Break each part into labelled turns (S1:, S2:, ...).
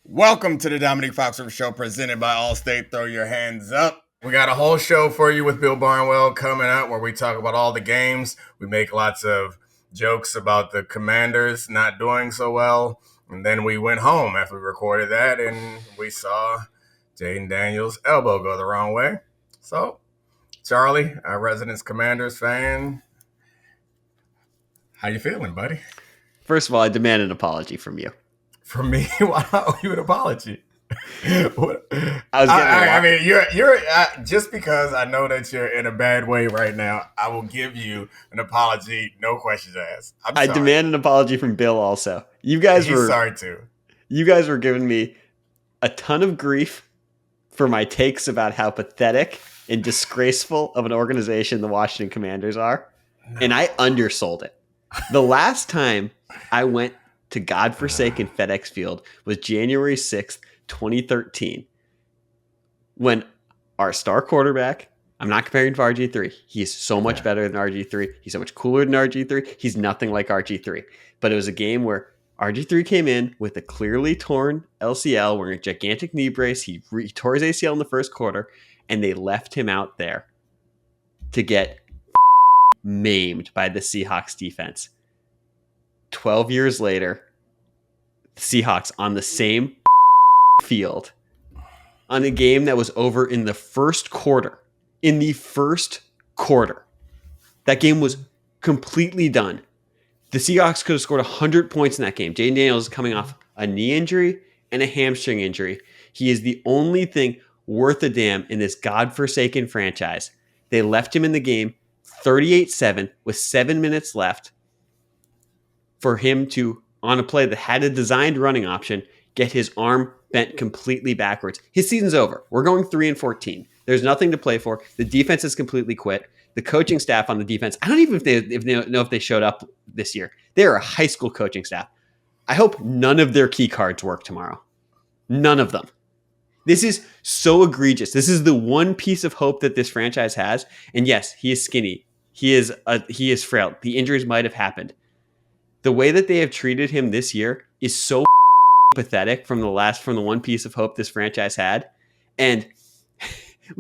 S1: Welcome to the Domonique Foxworth Show presented by Allstate. Throw your hands up. We got a whole show for you with Bill Barnwell coming up where we talk about all the games. We make lots of jokes about the Commanders not doing so well. And then we went home after we recorded that and we saw Jayden Daniels' elbow go the wrong way. So, Charlie, our resident Commanders fan, how you feeling, buddy?
S2: First of all, I demand an apology from you.
S1: From me? Why do I owe you an apology?
S2: I
S1: mean, you're just because I know that you're in a bad way right now, I will give you an apology, no questions asked.
S2: I demand an apology from Bill also. You guys
S1: He's sorry too.
S2: You guys were giving me a ton of grief for my takes about how pathetic and disgraceful of an organization the Washington Commanders are, and I undersold it. The last time I went to godforsaken FedEx Field was January 6th, 2013, when our star quarterback, I'm not comparing to RG3. He's so much better than RG3. He's so much cooler than RG3. He's nothing like RG3. But it was a game where RG3 came in with a clearly torn LCL, wearing a gigantic knee brace. He tore his ACL in the first quarter, and they left him out there to get maimed by the Seahawks defense. 12 years later, the Seahawks on the same field on a game that was over in the first quarter. In the first quarter, that game was completely done. The Seahawks could have scored 100 points in that game. Jayden Daniels is coming off a knee injury and a hamstring injury. He is the only thing worth a damn in this godforsaken franchise. They left him in the game 38-7 with 7 minutes left for him to, on a play that had a designed running option, get his arm bent completely backwards. His season's over. We're going 3-14. There's nothing to play for. The defense has completely quit. The coaching staff on the defense, I don't even know if they showed up this year. They are a high school coaching staff. I hope none of their key cards work tomorrow. None of them. This is so egregious. This is the one piece of hope that this franchise has. And yes, he is skinny. He is frail. The injuries might have happened. The way that they have treated him this year is so pathetic from the one piece of hope this franchise had. And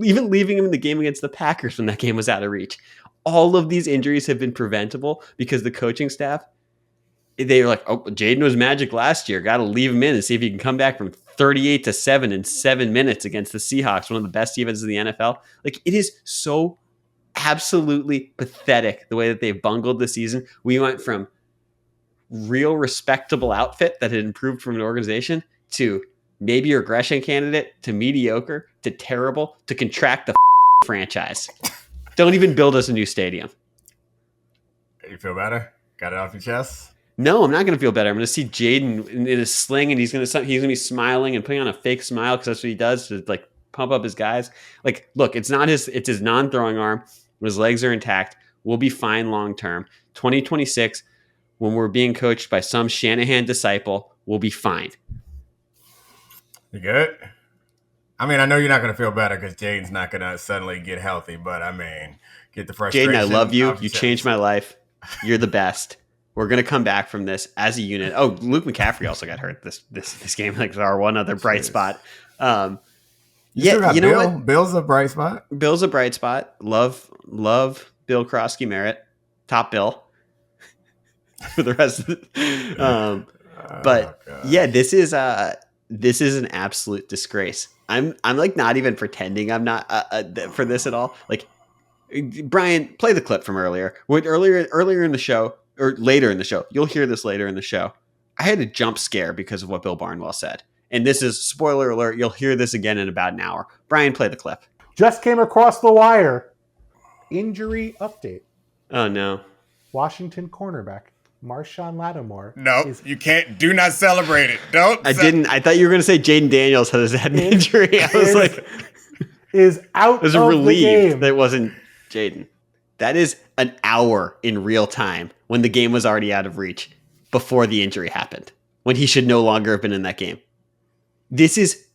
S2: even leaving him in the game against the Packers when that game was out of reach. All of these injuries have been preventable because the coaching staff, they were like, oh, Jayden was magic last year. Got to leave him in and see if he can come back from 38-7 in 7 minutes against the Seahawks, one of the best defenses in the NFL. Like, it is so absolutely pathetic the way that they've bungled the season. We went from real respectable outfit that had improved from an organization to maybe a regression candidate to mediocre to terrible to contract the franchise. Don't even build us a new stadium.
S1: You feel better? Got it off your chest?
S2: No, I'm not going to feel better. I'm going to see Jayden in a sling, and he's going to be smiling and putting on a fake smile because that's what he does to like pump up his guys. Like, look, it's his non-throwing arm. His legs are intact. We'll be fine long term. 2026. When we're being coached by some Shanahan disciple, we'll be fine.
S1: You good? I mean, I know you're not going to feel better because Jayden's not going to suddenly get healthy, but I mean, get the frustration.
S2: Jayden, I love you. You changed my life. You're the best. We're going to come back from this as a unit. Oh, Luke McCaffrey also got hurt this game. Like, our one other bright spot.
S1: You know what? Bill's a bright spot.
S2: Bill's a bright spot. Love Bill Krosky Merritt. Top Bill. For the rest of it. Yeah, this is an absolute disgrace. I'm like not even pretending I'm not for this at all. Like, Brian, play the clip from earlier. Earlier in the show, or later in the show, you'll hear this later in the show. I had a jump scare because of what Bill Barnwell said. And this is, spoiler alert, you'll hear this again in about an hour. Brian, play the clip.
S3: Just came across the wire. Injury update.
S2: Oh, no.
S3: Washington cornerback Marshawn Lattimore.
S1: No, you can't. Do not celebrate it. Don't.
S2: I didn't. I thought you were going to say Jayden Daniels has had an injury. I was like,
S3: is out. I was
S2: relieved that it wasn't Jayden. That is an hour in real time when the game was already out of reach before the injury happened, when he should no longer have been in that game. This is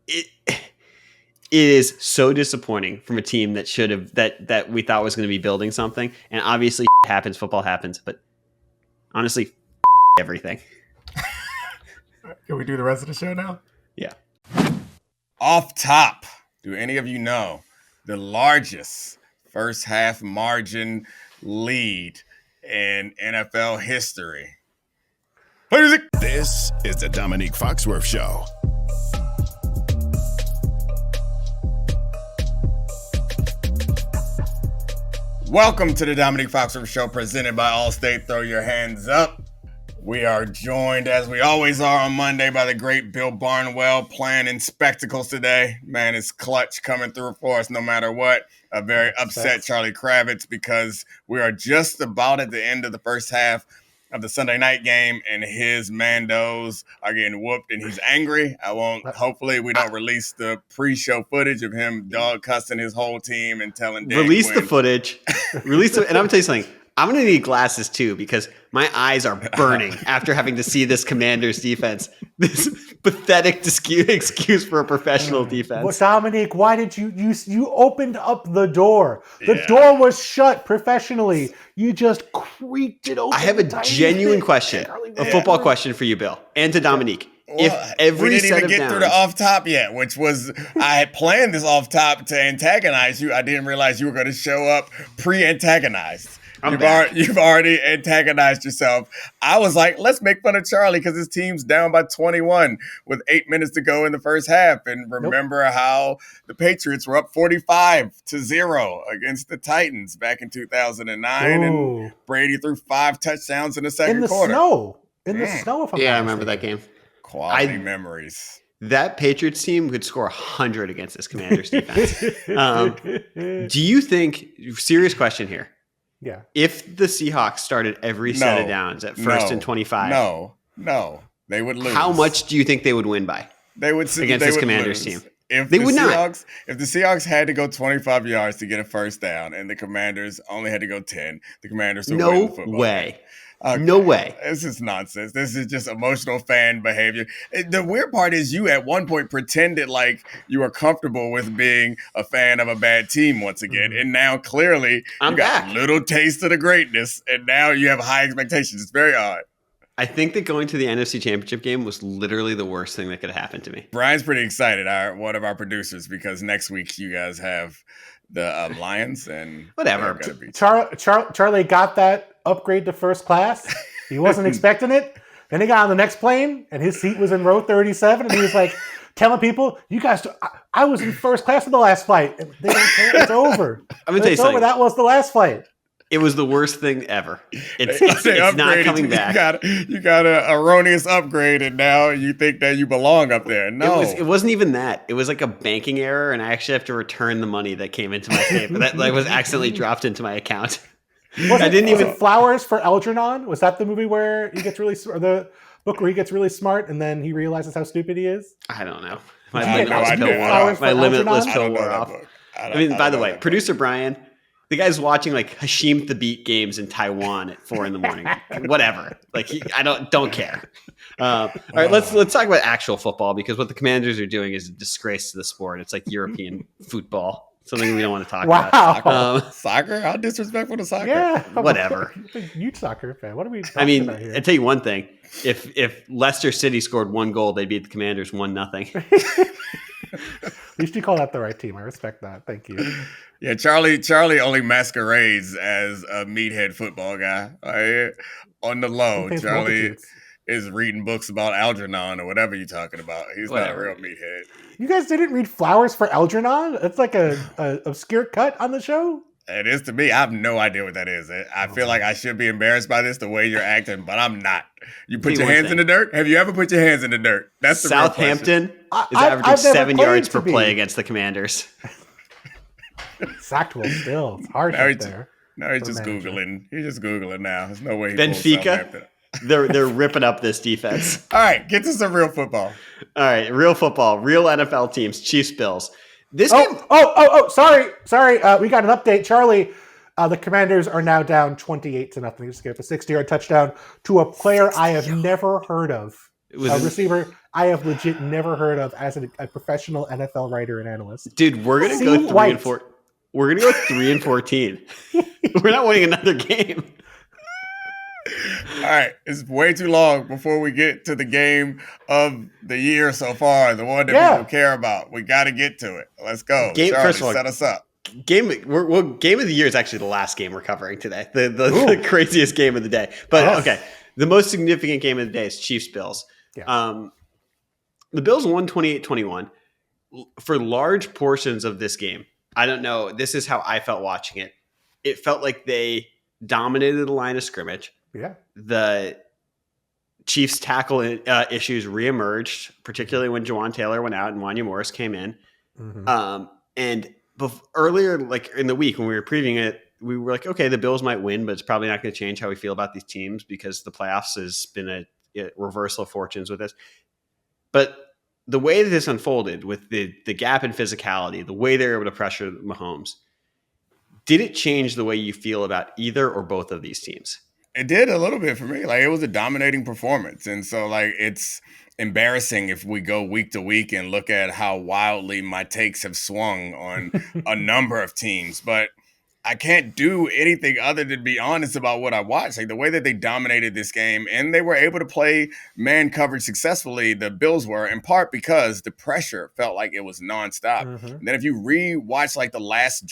S2: it. It is so disappointing from a team that should have that we thought was going to be building something, and obviously happens. Football happens, but honestly, everything.
S1: Can we do the rest of the show now?
S2: Yeah.
S1: Off top, do any of you know the largest first half margin lead in NFL history? Play music.
S4: This is the Domonique Foxworth Show.
S1: Welcome to the Domonique Foxworth Show, presented by Allstate. Throw your hands up. We are joined, as we always are on Monday, by the great Bill Barnwell, playing in spectacles today. Man, it's clutch coming through for us no matter what. A very upset Charlie Kravitz because we are just about at the end of the first half of the Sunday night game, and his Mandos are getting whooped, and he's angry. Hopefully we don't release the pre-show footage of him dog cussing his whole team and telling Dan
S2: Release
S1: Quinn.
S2: the footage. And I'm going to tell you something. I'm going to need glasses too because my eyes are burning after having to see this Commanders defense. This pathetic excuse for a professional defense.
S3: Well, Domonique, why did you opened up the door? The door was shut professionally. You just creaked it open.
S2: I have a genuine question, a football question for you, Bill, and to Domonique. If every
S1: we didn't
S2: set
S1: even
S2: of
S1: get
S2: downs,
S1: through the off top yet, which was I had planned this off top to antagonize you. I didn't realize you were going to show up pre-antagonized. You've already antagonized yourself. I was like, let's make fun of Charlie because his team's down by 21 with 8 minutes to go in the first half. And remember how the Patriots were up 45-0 against the Titans back in 2009.
S3: Ooh.
S1: And Brady threw 5 touchdowns in the second quarter.
S3: In the snow, if I'm
S2: I
S3: not
S2: remember that
S3: mistaken.
S2: game.
S1: Quality memories.
S2: That Patriots team could score 100 against this Commanders defense. Do you think, serious question here,
S3: Yeah.
S2: if the Seahawks started every set of downs at first and 25,
S1: no, they would lose.
S2: how much do you think they would win by?
S1: They would
S2: against this Commanders
S1: lose.
S2: team.
S1: If
S2: They
S1: the
S2: would not.
S1: Seahawks, If the Seahawks had to go 25 yards to get a first down, and the Commanders only had to go 10, the Commanders would win the
S2: No
S1: football
S2: way.
S1: game. Okay.
S2: No way.
S1: This is nonsense. This is just emotional fan behavior. The weird part is you at one point pretended like you were comfortable with being a fan of a bad team once again. And now clearly
S2: I'm
S1: you got
S2: back.
S1: a little taste of the greatness, and now you have high expectations. It's very odd.
S2: I think that going to the NFC Championship game was literally the worst thing that could have happened to me.
S1: Brian's pretty excited, one of our producers, because next week you guys have the Lions and
S2: Whatever.
S1: they're gonna beat you.
S3: Charlie got that upgrade to first class. He wasn't expecting it. Then he got on the next plane, and his seat was in row 37, and he was like telling people, "You guys, I was in first class on the last flight. And they don't care. It's over.
S2: I'm gonna tell you
S3: It's over.
S2: something.
S3: That was the last flight."
S2: It was the worst thing ever. It's
S1: They
S2: not
S1: upgraded
S2: coming
S1: you.
S2: back.
S1: You got an erroneous upgrade, and now you think that you belong up there. No,
S2: It wasn't even that. It was like a banking error, and I actually have to return the money that came into my paper that was accidentally dropped into my account.
S3: Was it Flowers for Algernon? Was that the movie where he gets really, or the book where he gets really smart and then he realizes how stupid he is?
S2: I don't know. My
S3: I
S2: limitless
S3: have no
S2: pill
S3: idea.
S2: wore
S3: Flowers
S2: off. My
S3: for
S2: limitless
S3: Algernon?
S2: pill
S1: I don't know
S2: wore
S1: that
S2: off.
S1: book.
S2: I mean, by the way, producer Brian, the guy's watching like Hashim the Beat games in Taiwan at 4 a.m. Whatever. Like I don't care. All right, let's talk about actual football because what the Commanders are doing is a disgrace to the sport. It's like European football. Something we don't want to talk about.
S3: Wow.
S1: Soccer? How disrespectful to soccer?
S3: Yeah.
S2: Whatever.
S3: Youth soccer fan. What are we talking
S2: I mean,
S3: about here?
S2: I tell you one thing: if Leicester City scored 1 goal, they'd beat the Commanders 1-0.
S3: At least you call that the right team. I respect that. Thank you.
S1: Yeah, Charlie only masquerades as a meathead football guy. On the low,
S3: He pays
S1: Charlie
S3: multitudes.
S1: is reading books about Algernon or whatever you're talking about. He's
S2: Whatever.
S1: not a real meathead.
S3: You guys didn't read Flowers for Algernon? It's like a obscure cut on the show.
S1: It is to me. I have no idea what that is. I feel like I should be embarrassed by this the way you're acting, but I'm not. You put your hands in the dirt? Have you ever put your hands in the dirt? That's the real question.
S2: Southampton is
S3: I've
S2: averaging
S3: never
S2: 7
S3: played
S2: yards
S3: to
S2: per
S3: be.
S2: play against the Commanders.
S3: Sacked well still. It's hard
S1: Now
S3: out
S1: he's-
S3: there.
S1: No, he's
S3: For
S1: just
S3: manager.
S1: Googling. He's just Googling now. There's no way he
S2: Benfica?
S1: pulls Southampton.
S2: They're ripping up this defense.
S1: All right, get to some real football.
S2: All right, real football, real NFL teams, Chiefs, Bills. This game,
S3: Sorry. We got an update. Charlie, the Commanders are now down 28-0. They just gave up a 60-yard touchdown to a player I have never heard of.
S2: it was
S3: A receiver I have legit never heard of as a professional NFL writer and analyst.
S2: dude. We're gonna
S3: See
S2: go 3
S3: White.
S2: and 4. We're gonna go 3 and 14. We're not winning another game.
S1: All right, it's way too long before we get to the game of the year so far, the one that people care about. We got to get to it. Let's go. Charlie, set us up.
S2: Game of the year is actually the last game we're covering today. The craziest game of the day. But okay, the most significant game of the day is Chiefs-Bills. Yeah. The Bills won 28-21. For large portions of this game, I don't know, this is how I felt watching it. It felt like they dominated the line of scrimmage.
S3: Yeah.
S2: The Chiefs tackle issues reemerged, particularly when Jawan Taylor went out and Wanya Morris came in. Mm-hmm. And earlier, like in the week when we were previewing it, we were like, okay, the Bills might win, but it's probably not going to change how we feel about these teams because the playoffs has been a reversal of fortunes with this. But the way that this unfolded with the gap in physicality, the way they were able to pressure Mahomes, did it change the way you feel about either or both of these teams?
S1: It did a little bit for me. Like, it was a dominating performance. And so, like, it's embarrassing if we go week to week and look at how wildly my takes have swung on a number of teams. But I can't do anything other than be honest about what I watched. Like, the way that they dominated this game, and they were able to play man coverage successfully, the Bills were, in part because the pressure felt like it was nonstop. Mm-hmm. And then if you re-watch like the last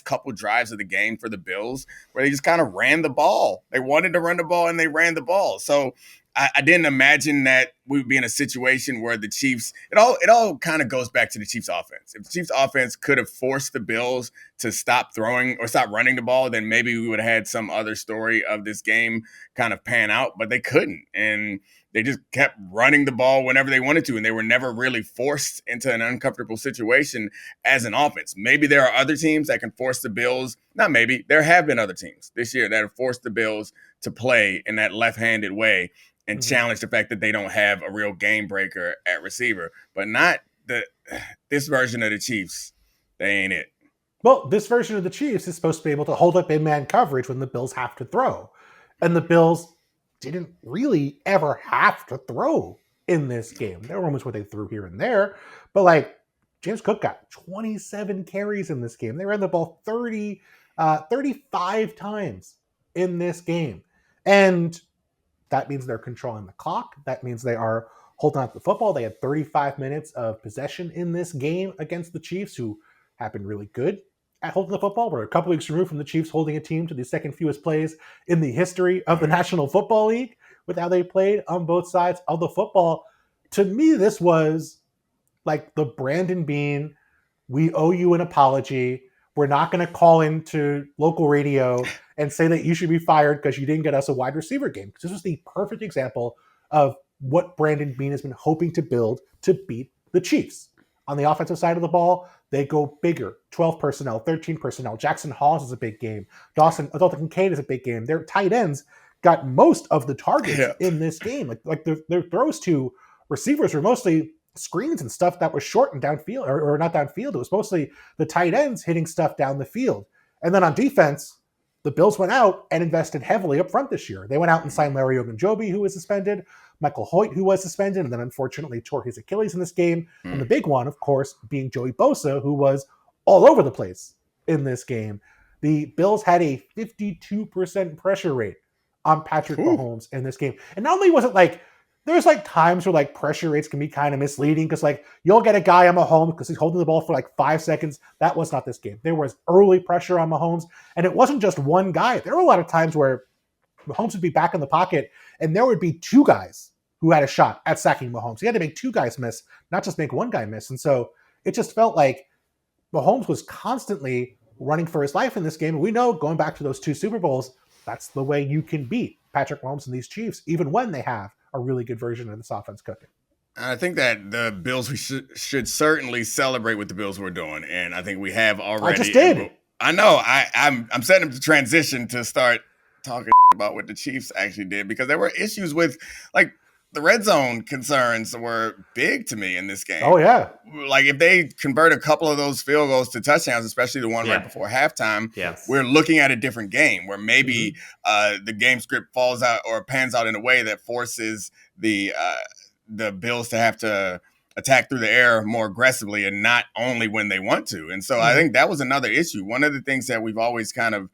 S1: couple drives of the game for the Bills, where they just kind of ran the ball. They wanted to run the ball and they ran the ball. So I didn't imagine that we would be in a situation where the Chiefs, it all kind of goes back to the Chiefs offense. If the Chiefs offense could have forced the Bills to stop throwing or stop running the ball, then maybe we would have had some other story of this game kind of pan out, but they couldn't. And they just kept running the ball whenever they wanted to, and they were never really forced into an uncomfortable situation as an offense. Maybe there are other teams that can force the Bills. Not maybe. There have been other teams this year that have forced the Bills to play in that left-handed way and challenge the fact that they don't have a real game breaker at receiver, but not this version of the Chiefs. They ain't it.
S3: Well, this version of the Chiefs is supposed to be able to hold up in man coverage when the Bills have to throw. And the Bills didn't really ever have to throw in this game. There were moments where they threw here and there, but like James Cook got 27 carries in this game. They ran the ball 35 times in this game. And that means they're controlling the clock. That means they are holding on to the football. They had 35 minutes of possession in this game against the Chiefs, who have been really good at holding the football. We're a couple weeks removed from the Chiefs holding a team to the second fewest plays in the history of the National Football League with how they played on both sides of the football. To me, this was like the Brandon Beane, we owe you an apology. We're not going to call into local radio and say that you should be fired because you didn't get us a wide receiver game. Because this was the perfect example of what Brandon Beane has been hoping to build to beat the Chiefs. On the offensive side of the ball, they go bigger. 12 personnel, 13 personnel. Jackson Hawes is a big game. Dalton Kincaid is a big game. Their tight ends got most of the targets in this game. Like their throws to receivers were mostly screens and stuff that was short and downfield, or not downfield. It was mostly the tight ends hitting stuff down the field. And then on defense, the Bills went out and invested heavily up front this year. They went out and signed Larry Ogunjobi, who was suspended, Michael Hoyt, who was suspended, and then unfortunately tore his Achilles in this game. And the big one, of course, being Joey Bosa, who was all over the place in this game. The Bills had a 52% pressure rate on Patrick Mahomes in this game. And not only was it like, there's like times where like pressure rates can be kind of misleading because like you'll get a guy on Mahomes because he's holding the ball for like 5 seconds. That was not this game. There was early pressure on Mahomes, and it wasn't just one guy. There were a lot of times where Mahomes would be back in the pocket and there would be two guys who had a shot at sacking Mahomes. He had to make two guys miss, not just make one guy miss. And so it just felt like Mahomes was constantly running for his life in this game. And we know, going back to those 2 Super Bowls, that's the way you can beat Patrick Mahomes and these Chiefs, even when they have a really good version of this offense cooking.
S1: I think that the Bills, we should certainly celebrate what the Bills were doing. And I think we have already.
S3: I just did.
S1: I know. I'm setting up the transition to start talking about what the Chiefs actually did, because there were issues with, like, the red zone concerns were big to me in this game.
S3: Oh, yeah.
S1: Like, if they convert a couple of those field goals to touchdowns, especially the one right before halftime, we're looking at a different game where maybe the game script falls out or pans out in a way that forces the Bills to have to attack through the air more aggressively and not only when they want to. And so I think that was another issue. One of the things that we've always kind of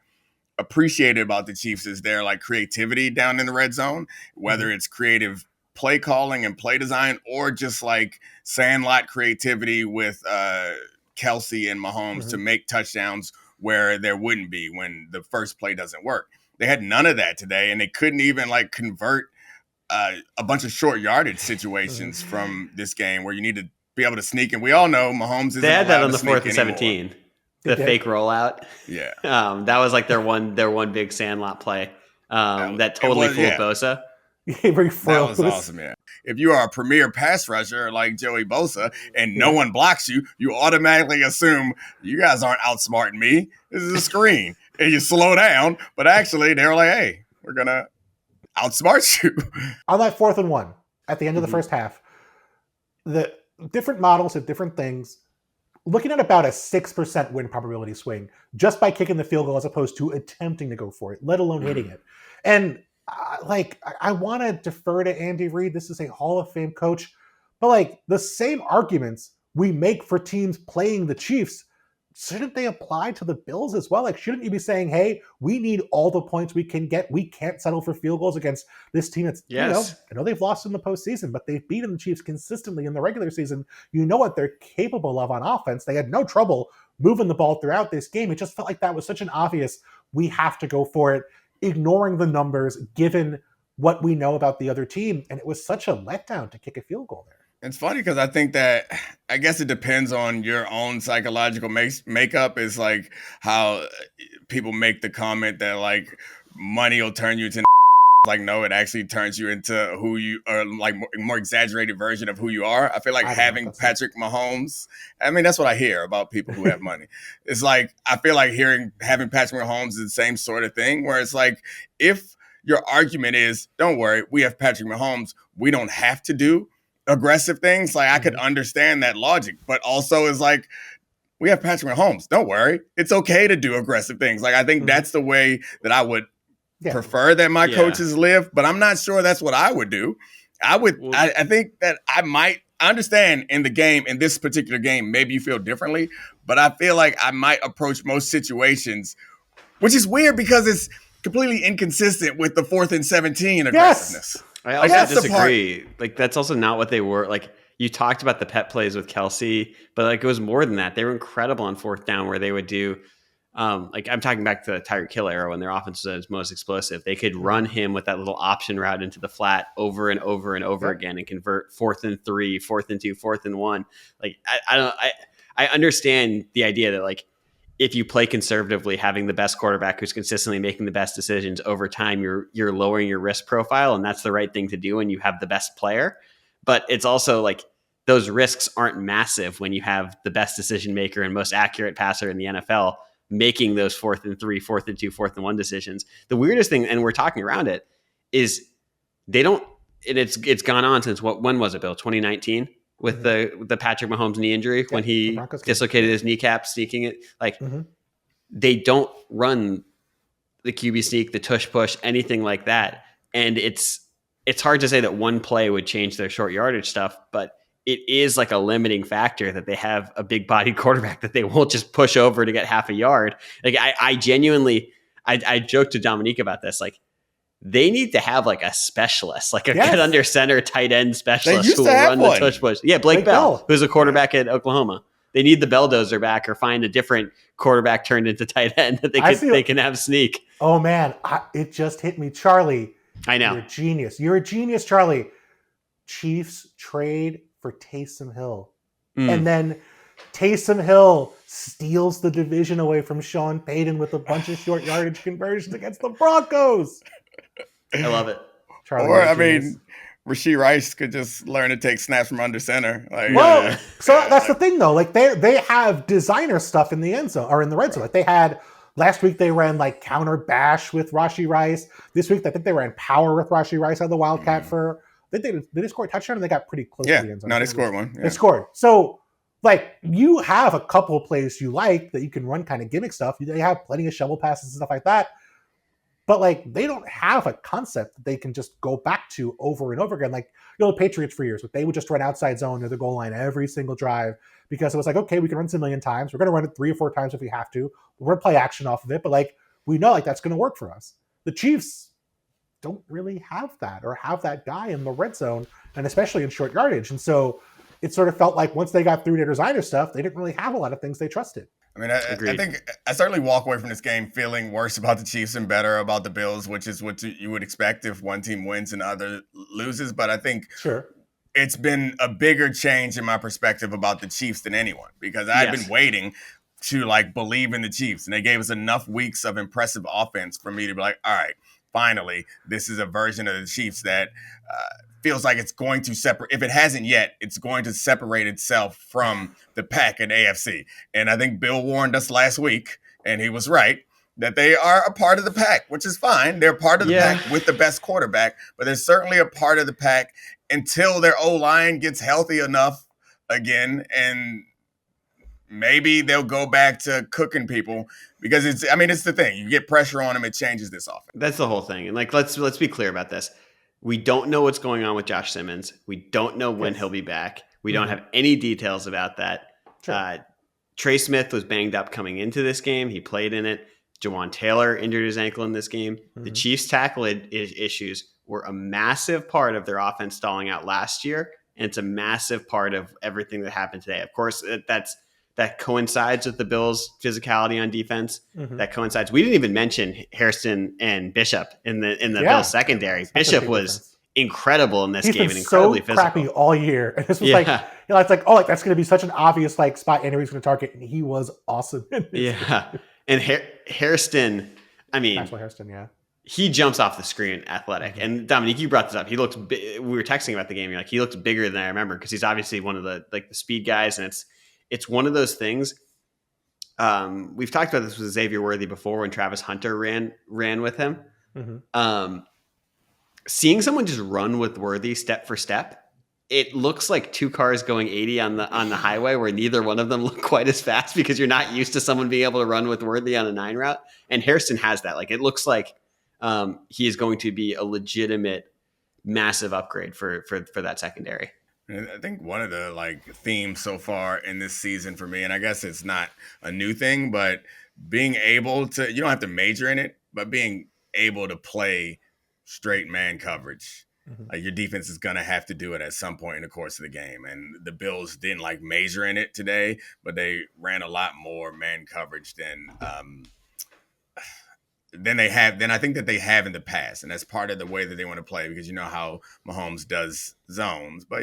S1: appreciated about the Chiefs is their like creativity down in the red zone, whether it's creative play calling and play design or just like sandlot creativity with Kelsey and Mahomes to make touchdowns where there wouldn't be when the first play doesn't work. They had none of that today, and they couldn't even like convert a bunch of short yardage situations from this game where you need to be able to sneak. And we all know Mahomes isn't
S2: They had that
S1: allowed
S2: on
S1: to
S2: the
S1: sneak
S2: 4th and 17.
S1: anymore.
S2: The fake rollout.
S1: Yeah.
S2: That was like their one big sandlot play. That totally fooled Bosa.
S3: That
S1: was awesome, yeah. If you are a premier pass rusher like Joey Bosa and no one blocks you, you automatically assume you guys aren't outsmarting me. This is a screen. And you slow down, but actually they were like, hey, we're going to outsmart you.
S3: On that 4th and 1, at the end of the first half, the different models have different things. Looking at about a 6% win probability swing just by kicking the field goal as opposed to attempting to go for it, let alone hitting it. And I want to defer to Andy Reid. This is a Hall of Fame coach. But like the same arguments we make for teams playing the Chiefs, shouldn't they apply to the Bills as well? Like, shouldn't you be saying, hey, we need all the points we can get. We can't settle for field goals against this team that's, I know they've lost in the postseason, but they've beaten the Chiefs consistently in the regular season. You know what they're capable of on offense. They had no trouble moving the ball throughout this game. It just felt like that was such an obvious, we have to go for it, ignoring the numbers, given what we know about the other team. And it was such a letdown to kick a field goal there.
S1: It's funny because I think that, I guess it depends on your own psychological makeup. Is like how people make the comment that like money will turn you into like, no, it actually turns you into who you are, like more exaggerated version of who you are. I feel like having Patrick Mahomes, I mean, that's what I hear about people who have money. It's like, I feel like having Patrick Mahomes is the same sort of thing where it's like, if your argument is, don't worry, we have Patrick Mahomes, we don't have to do aggressive things, like I could understand that logic, but also is like, we have Patrick Mahomes, don't worry, it's okay to do aggressive things. Like I think that's the way that I would prefer that my coaches live, but I'm not sure that's what I would do. I think that I understand in the game, in this particular game, maybe you feel differently, but I feel like I might approach most situations, which is weird because it's completely inconsistent with the 4th and 17 aggressiveness.
S2: I also disagree. Like that's also not what they were. Like you talked about the pet plays with Kelsey, but like it was more than that. They were incredible on 4th down where they would do, like I'm talking back to the Tyreek Hill era when their offense was most explosive. They could run him with that little option route into the flat over and over and over again and convert 4th and 3, 4th and 2, 4th and 1. Like I understand the idea that like if you play conservatively, having the best quarterback who's consistently making the best decisions over time, you're lowering your risk profile, and that's the right thing to do when you have the best player. But it's also like those risks aren't massive when you have the best decision maker and most accurate passer in the NFL making those 4th and 3, 4th and 2, 4th and 1 decisions. The weirdest thing, and we're talking around it, is they don't. It's gone on since when was it, Bill? 2019. With the Patrick Mahomes knee injury when he dislocated his kneecap, sneaking it. Like they don't run the QB sneak, the tush push, anything like that. And it's hard to say that one play would change their short yardage stuff, but it is like a limiting factor that they have a big bodied quarterback that they won't just push over to get half a yard. Like I genuinely, I joked to Domonique about this. Like they need to have like a specialist, like a get under center tight end specialist who will run the tush push. Yeah, Blake Bell, who's a quarterback at Oklahoma. They need the Belldozer back or find a different quarterback turned into tight end that they can have sneak.
S3: Oh man, it just hit me, Charlie.
S2: I know.
S3: You're a genius. You're a genius, Charlie. Chiefs trade for Taysom Hill. And then Taysom Hill steals the division away from Sean Payton with a bunch of short yardage conversions against the Broncos.
S2: I love it.
S3: Charlie,
S1: or, I mean, Rashee Rice could just learn to take snaps from under center. Like,
S3: so that's the thing, though. Like, they have designer stuff in the end zone, or in the red zone. Like, they had, last week they ran, like, counter bash with Rashee Rice. This week, I think they ran power with Rashee Rice on the Wildcat for, did they score a touchdown, and they got pretty close to the end zone?
S1: No, they scored one. Yeah.
S3: They scored. So, like, you have a couple of plays you like that you can run kind of gimmick stuff. They have plenty of shovel passes and stuff like that. But, like, they don't have a concept that they can just go back to over and over again. Like, the Patriots for years, but they would just run outside zone near the goal line every single drive because it was like, okay, we can run this a million times. We're going to run it 3 or 4 times if we have to. We're going to play action off of it. But, like, we know like that's going to work for us. The Chiefs don't really have that or have that guy in the red zone, and especially in short yardage. And so it sort of felt like once they got through their designer stuff, they didn't really have a lot of things they trusted.
S1: I mean, I think I certainly walk away from this game feeling worse about the Chiefs and better about the Bills, which is what you would expect if one team wins and the other loses. But I think it's been a bigger change in my perspective about the Chiefs than anyone, because I've been waiting to like believe in the Chiefs, and they gave us enough weeks of impressive offense for me to be like, all right, finally, this is a version of the Chiefs that feels like it's going to separate. If it hasn't yet, it's going to separate itself from the pack in AFC. And I think Bill warned us last week, and he was right, that they are a part of the pack, which is fine. They're part of the pack with the best quarterback, but they're certainly a part of the pack until their O-line gets healthy enough again, and maybe they'll go back to cooking people, because it's the thing. You get pressure on them, it changes this offense.
S2: That's the whole thing. And like, let's be clear about this. We don't know what's going on with Josh Simmons. We don't know when he'll be back. We don't have any details about that. Trey Smith was banged up coming into this game. He played in it. Jawan Taylor injured his ankle in this game. The Chiefs' tackle issues were a massive part of their offense stalling out last year, and it's a massive part of everything that happened today. Of course, that coincides with the Bills' physicality on defense. That coincides. We didn't even mention Hairston and Bishop in the Bills secondary. Bishop was incredible in this game and incredibly physical.
S3: Crappy all year. And this was like, it's like, that's going to be such an obvious like spot Henry's going to target, and he was awesome.
S2: And Hairston,
S3: Maxwell Hairston,
S2: he jumps off the screen athletic. And Dominique, you brought this up. He looked. We were texting about the game. You're like, he looked bigger than I remember, because he's obviously one of the speed guys, and it's one of those things. We've talked about this with Xavier Worthy before when Travis Hunter ran with him. Seeing someone just run with Worthy step for step, it looks like two cars going 80 on the highway, where neither one of them look quite as fast, because you're not used to someone being able to run with Worthy on a 9 route. And Hairston has that. Like, it looks like he is going to be a legitimate massive upgrade for that secondary.
S1: I think one of the themes so far in this season for me, and I guess it's not a new thing, but being able to, you don't have to major in it, but being able to play straight man coverage. Like, your defense is going to have to do it at some point in the course of the game. And the Bills didn't major in it today, but they ran a lot more man coverage than I think that they have in the past. And that's part of the way that they want to play, because you know how Mahomes does zones. But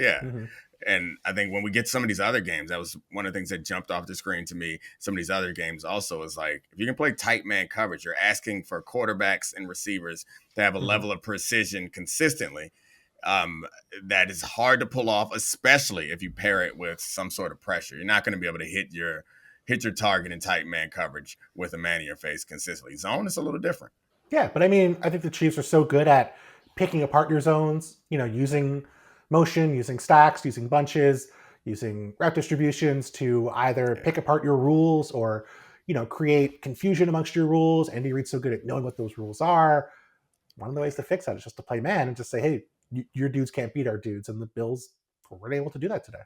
S1: and I think when we get some of these other games, that was one of the things that jumped off the screen to me. Some of these other games also is like, if you can play tight man coverage, you're asking for quarterbacks and receivers to have a level of precision consistently that is hard to pull off, especially if you pair it with some sort of pressure. You're not going to be able to hit your target in tight man coverage with a man in your face consistently. Zone is a little different.
S3: Yeah, but I think the Chiefs are so good at picking apart your zones, using motion, using stacks, using bunches, using route distributions to either pick apart your rules or, create confusion amongst your rules. Andy Reid's so good at knowing what those rules are. One of the ways to fix that is just to play man and just say, hey, your dudes can't beat our dudes. And the Bills weren't able to do that today.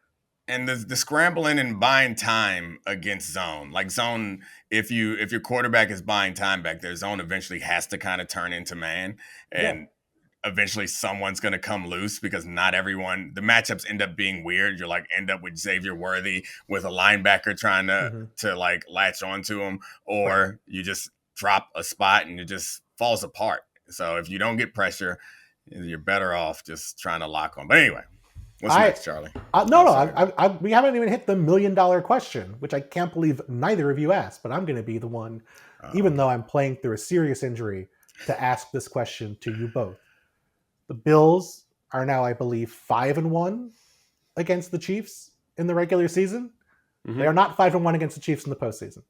S1: And the scrambling and buying time against zone, if your quarterback is buying time back there, zone eventually has to kind of turn into man, and eventually someone's going to come loose, because not everyone, the matchups end up being weird. You're end up with Xavier Worthy with a linebacker trying to latch onto him, or you just drop a spot and it just falls apart. So if you don't get pressure, you're better off just trying to lock on. But anyway. What's next, Charlie?
S3: We haven't even hit the $1 million question, which I can't believe neither of you asked, but I'm going to be the one, even though I'm playing through a serious injury, to ask this question to you both. The Bills are now, I believe, 5-1 against the Chiefs in the regular season. They are not 5-1 against the Chiefs in the postseason.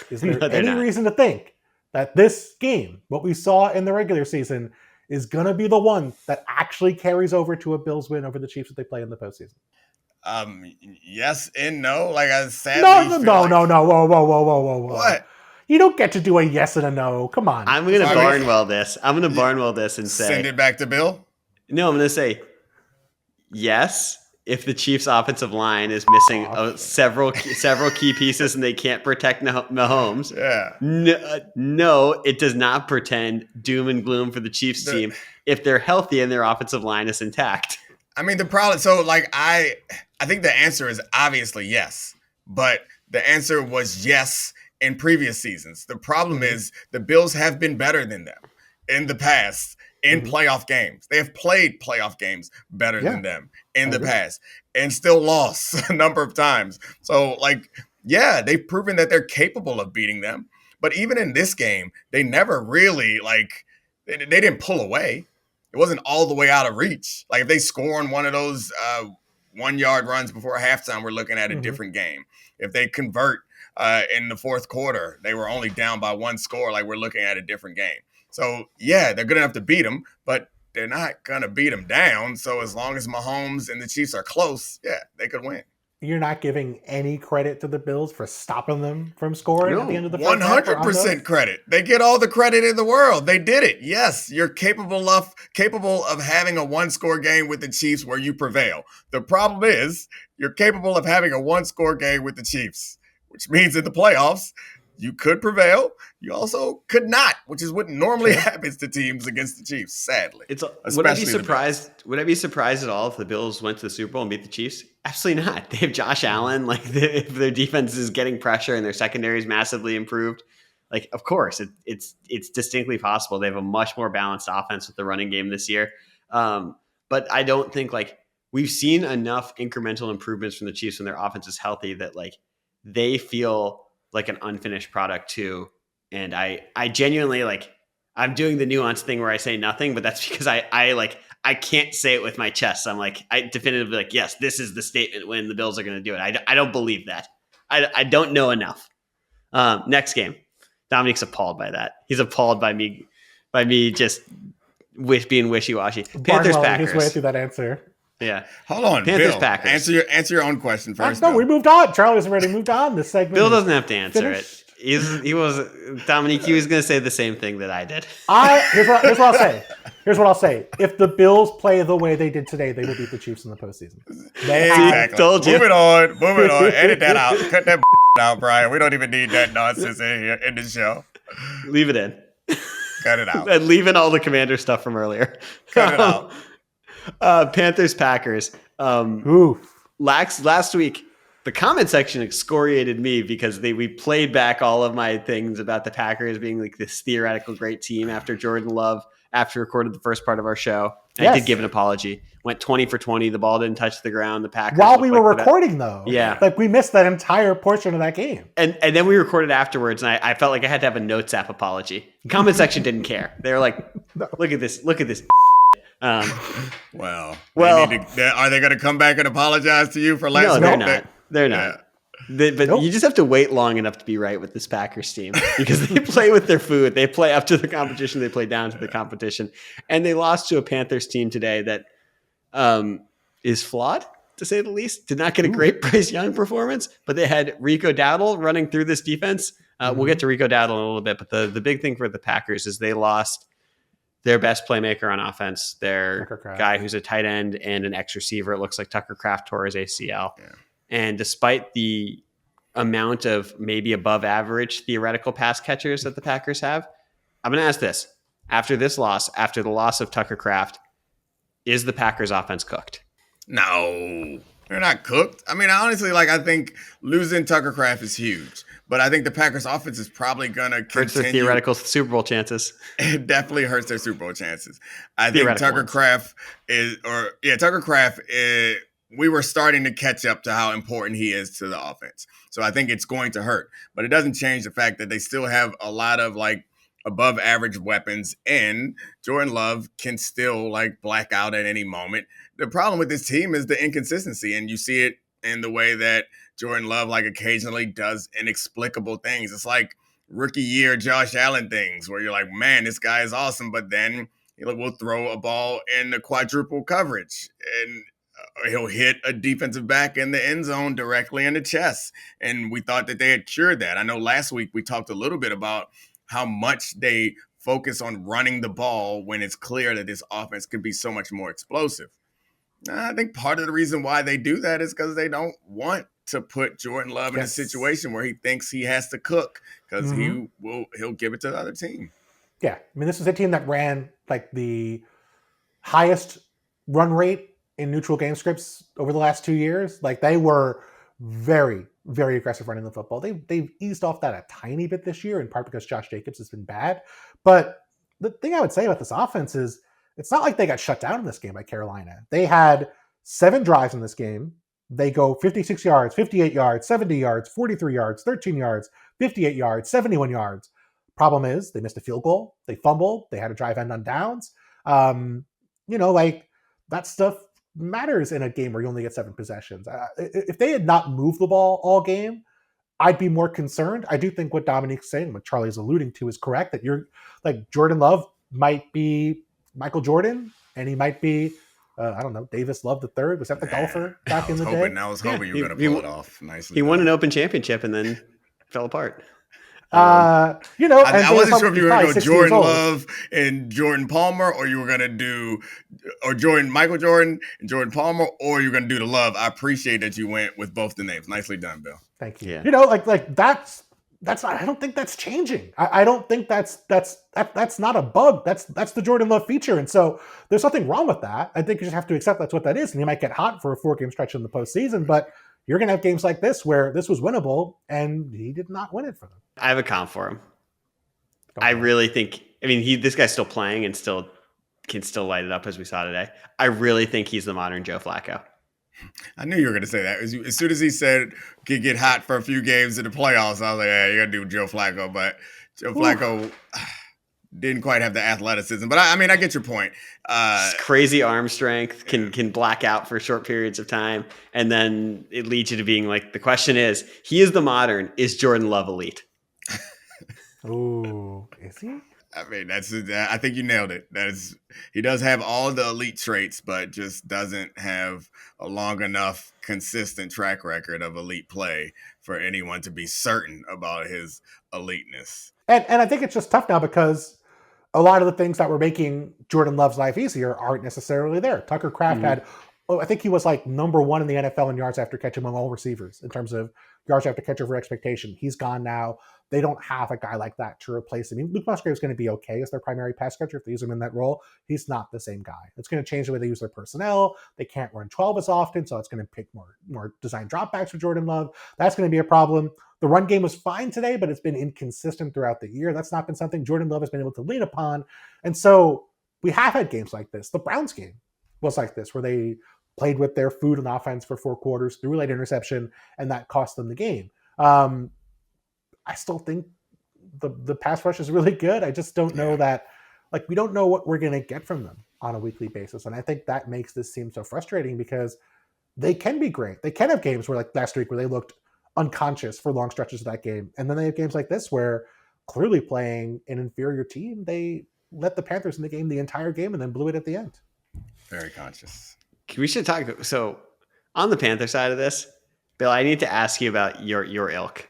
S3: Is there any reason to think that this game, what we saw in the regular season, is going to be the one that actually carries over to a Bills win over the Chiefs that they play in the postseason?
S1: Yes and no. Like I said,
S3: no. Whoa.
S1: What?
S3: You don't get to do a yes and a no. Come on.
S2: I'm going to Barnwell this. I'm going to Barnwell this and say,
S1: send it back to Bill.
S2: No, I'm going to say yes, if the Chiefs' offensive line is missing several key pieces and they can't protect Mahomes.
S1: Yeah.
S2: No, it does not pretend doom and gloom for the Chiefs team if they're healthy and their offensive line is intact.
S1: I mean, the problem. So, like, I think the answer is obviously yes, but the answer was yes in previous seasons. The problem is the Bills have been better than them in the past in playoff games. They have played playoff games better than them in the past and still lost a number of times. So, like, yeah, they've proven that they're capable of beating them. But even in this game, they never really, like, they didn't pull away. It wasn't all the way out of reach. Like, if they score on one of those 1-yard runs before halftime, we're looking at a different game. If they convert in the fourth quarter, they were only down by 1 score, like, we're looking at a different game. So, yeah, they're good enough to beat them, but they're not going to beat them down. So as long as Mahomes and the Chiefs are close, yeah, they could win.
S3: You're not giving any credit to the Bills for stopping them from scoring at the end of the first
S1: 100% credit. They get all the credit in the world. They did it. Yes, you're capable of having a 1-score game with the Chiefs where you prevail. The problem is you're capable of having a 1-score game with the Chiefs, which means in the playoffs, you could prevail. You also could not, which is what normally happens to teams against the Chiefs, sadly.
S2: Would I be surprised? Would I be surprised at all if the Bills went to the Super Bowl and beat the Chiefs? Absolutely not. They have Josh Allen. Like, if their defense is getting pressure and their secondary is massively improved, like, of course, it's distinctly possible. They have a much more balanced offense with the running game this year. But I don't think, like, we've seen enough incremental improvements from the Chiefs when their offense is healthy that, like, they feel like an unfinished product too. And I genuinely, like, I'm doing the nuance thing where I say nothing, but that's because I can't say it with my chest. I'm like, I definitively, like, yes, this is the statement when the Bills are going to do it. I don't believe that. I don't know enough. Next game. Dominique's appalled by that. He's appalled by me just being wishy-washy. Panthers, Packers.
S3: His way through that answer.
S2: Yeah.
S1: Hold on,
S2: Panthers,
S1: Bill.
S2: Packers.
S1: Answer your own question first.
S3: No, we moved on. Charlie's already moved on. This segment.
S2: Bill doesn't have to answer it. He was Dominique. He was going to say the same thing that I did.
S3: Here's what I'll say. Here's what I'll say. If the Bills play the way they did today, they will beat the Chiefs in the postseason.
S1: Exactly.
S2: Told you.
S1: Moving on. Edit that out. Cut that out, Brian. We don't even need that nonsense in here in the show.
S2: Leave it in.
S1: Cut it out.
S2: And leave in all the Commander stuff from earlier.
S1: Cut it out.
S2: Panthers, Packers. Last week, the comment section excoriated me because we played back all of my things about the Packers being like this theoretical great team after Jordan Love, after recorded the first part of our show. Yes. I did give an apology. Went 20 for 20. The ball didn't touch the ground. The Packers.
S3: While we were recording, though.
S2: Yeah.
S3: Like, we missed that entire portion of that game.
S2: And then we recorded afterwards, and I felt like I had to have a notes app apology. The comment section didn't care. They were like, look at this.
S1: Well, are they going to come back and apologize to you for last week?
S2: No, they're not. They're not. Yeah. You just have to wait long enough to be right with this Packers team because they play with their food. They play up to the competition. They play down to the competition. And they lost to a Panthers team today that is flawed, to say the least. Did not get a great Bryce Young performance, but they had Rico Dowdle running through this defense. We'll get to Rico Dowdle in a little bit, but the big thing for the Packers is they lost their best playmaker on offense, their guy who's a tight end and an X receiver. It looks like Tucker Kraft tore his ACL. Yeah. And despite the amount of maybe above average theoretical pass catchers that the Packers have, I'm going to ask this. After this loss, after the loss of Tucker Kraft, is the Packers offense cooked?
S1: No, they're not cooked. I mean, honestly, I think losing Tucker Kraft is huge. But I think the Packers offense is probably going to
S2: hurts their theoretical Super Bowl chances.
S1: It definitely hurts their Super Bowl chances. I think Tucker Kraft we were starting to catch up to how important he is to the offense. So I think it's going to hurt. But it doesn't change the fact that they still have a lot of above average weapons, and Jordan Love can still black out at any moment. The problem with this team is the inconsistency, and you see it in the way that Jordan Love occasionally does inexplicable things. It's like rookie year Josh Allen things where you're like, man, this guy is awesome, but then we'll throw a ball in the quadruple coverage and he'll hit a defensive back in the end zone directly in the chest. And we thought that they had cured that. I know last week we talked a little bit about how much they focus on running the ball when it's clear that this offense could be so much more explosive. I think part of the reason why they do that is because they don't want to put Jordan Love in a situation where he thinks he has to cook because he'll give it to the other team.
S3: Yeah, I mean, this is a team that ran like the highest run rate in neutral game scripts over the last 2 years. Like they were very, very aggressive running the football. They've eased off that a tiny bit this year, in part because Josh Jacobs has been bad. But the thing I would say about this offense is it's not like they got shut down in this game by Carolina. They had 7 drives in this game. They go 56 yards, 58 yards, 70 yards, 43 yards, 13 yards, 58 yards, 71 yards. Problem is they missed a field goal. They fumbled. They had a drive end on downs. Like that stuff matters in a game where you only get 7 possessions. If they had not moved the ball all game, I'd be more concerned. I do think what Dominique's saying, what Charlie's alluding to, is correct. That you're like Jordan Love might be Michael Jordan, and he might be Davis Love the third. Was that the golfer back in the day?
S1: I was hoping you were going to pull it off nicely.
S2: He won an Open championship and then fell apart.
S1: I wasn't sure if you were going to go Jordan Love and Jordan Palmer, or you were going to do Michael Jordan and Jordan Palmer, or you're going to do the Love. I appreciate that you went with both the names. Nicely done, Bill.
S3: Thank you.
S2: Yeah.
S3: That's I don't think that's changing. I don't think that's not a bug. That's the Jordan Love feature. And so there's nothing wrong with that. I think you just have to accept that's what that is. And he might get hot for a 4-game stretch in the postseason, but you're going to have games like this where this was winnable and he did not win it for them.
S2: I have a comp for him. I really think, this guy's still playing and can still light it up as we saw today. I really think he's the modern Joe Flacco.
S1: I knew you were going to say that. As soon as he said could get hot for a few games in the playoffs, I was like, yeah, you're going to do Joe Flacco. But Joe Flacco didn't quite have the athleticism. But I get your point.
S2: Crazy arm strength, can black out for short periods of time. And then it leads you to being like, the question is, he is the modern. Is Jordan Love elite?
S3: Ooh, is he?
S1: I think you nailed it. He does have all the elite traits, but just doesn't have a long enough consistent track record of elite play for anyone to be certain about his eliteness.
S3: And I think it's just tough now because a lot of the things that were making Jordan Love's life easier aren't necessarily there. Tucker Kraft had, I think he was like number 1 in the NFL in yards after catch among all receivers in terms of yards after catch over expectation. He's gone now. They don't have a guy like that to replace him. Luke Musgrave's going to be okay as their primary pass catcher if they use him in that role. He's not the same guy. It's going to change the way they use their personnel. They can't run 12 as often, so it's going to pick more design dropbacks for Jordan Love. That's going to be a problem. The run game was fine today, but it's been inconsistent throughout the year. That's not been something Jordan Love has been able to lean upon. And so we have had games like this. The Browns game was like this, where they played with their food on offense for 4 quarters, threw a late interception, and that cost them the game. I still think the pass rush is really good. I just don't know that, we don't know what we're going to get from them on a weekly basis. And I think that makes this seem so frustrating because they can be great. They can have games where, like last week, where they looked unconscious for long stretches of that game. And then they have games like this where, clearly playing an inferior team, they let the Panthers in the game the entire game and then blew it at the end.
S1: Very conscious.
S2: We should talk. So on the Panther side of this, Bill, I need to ask you about your ilk.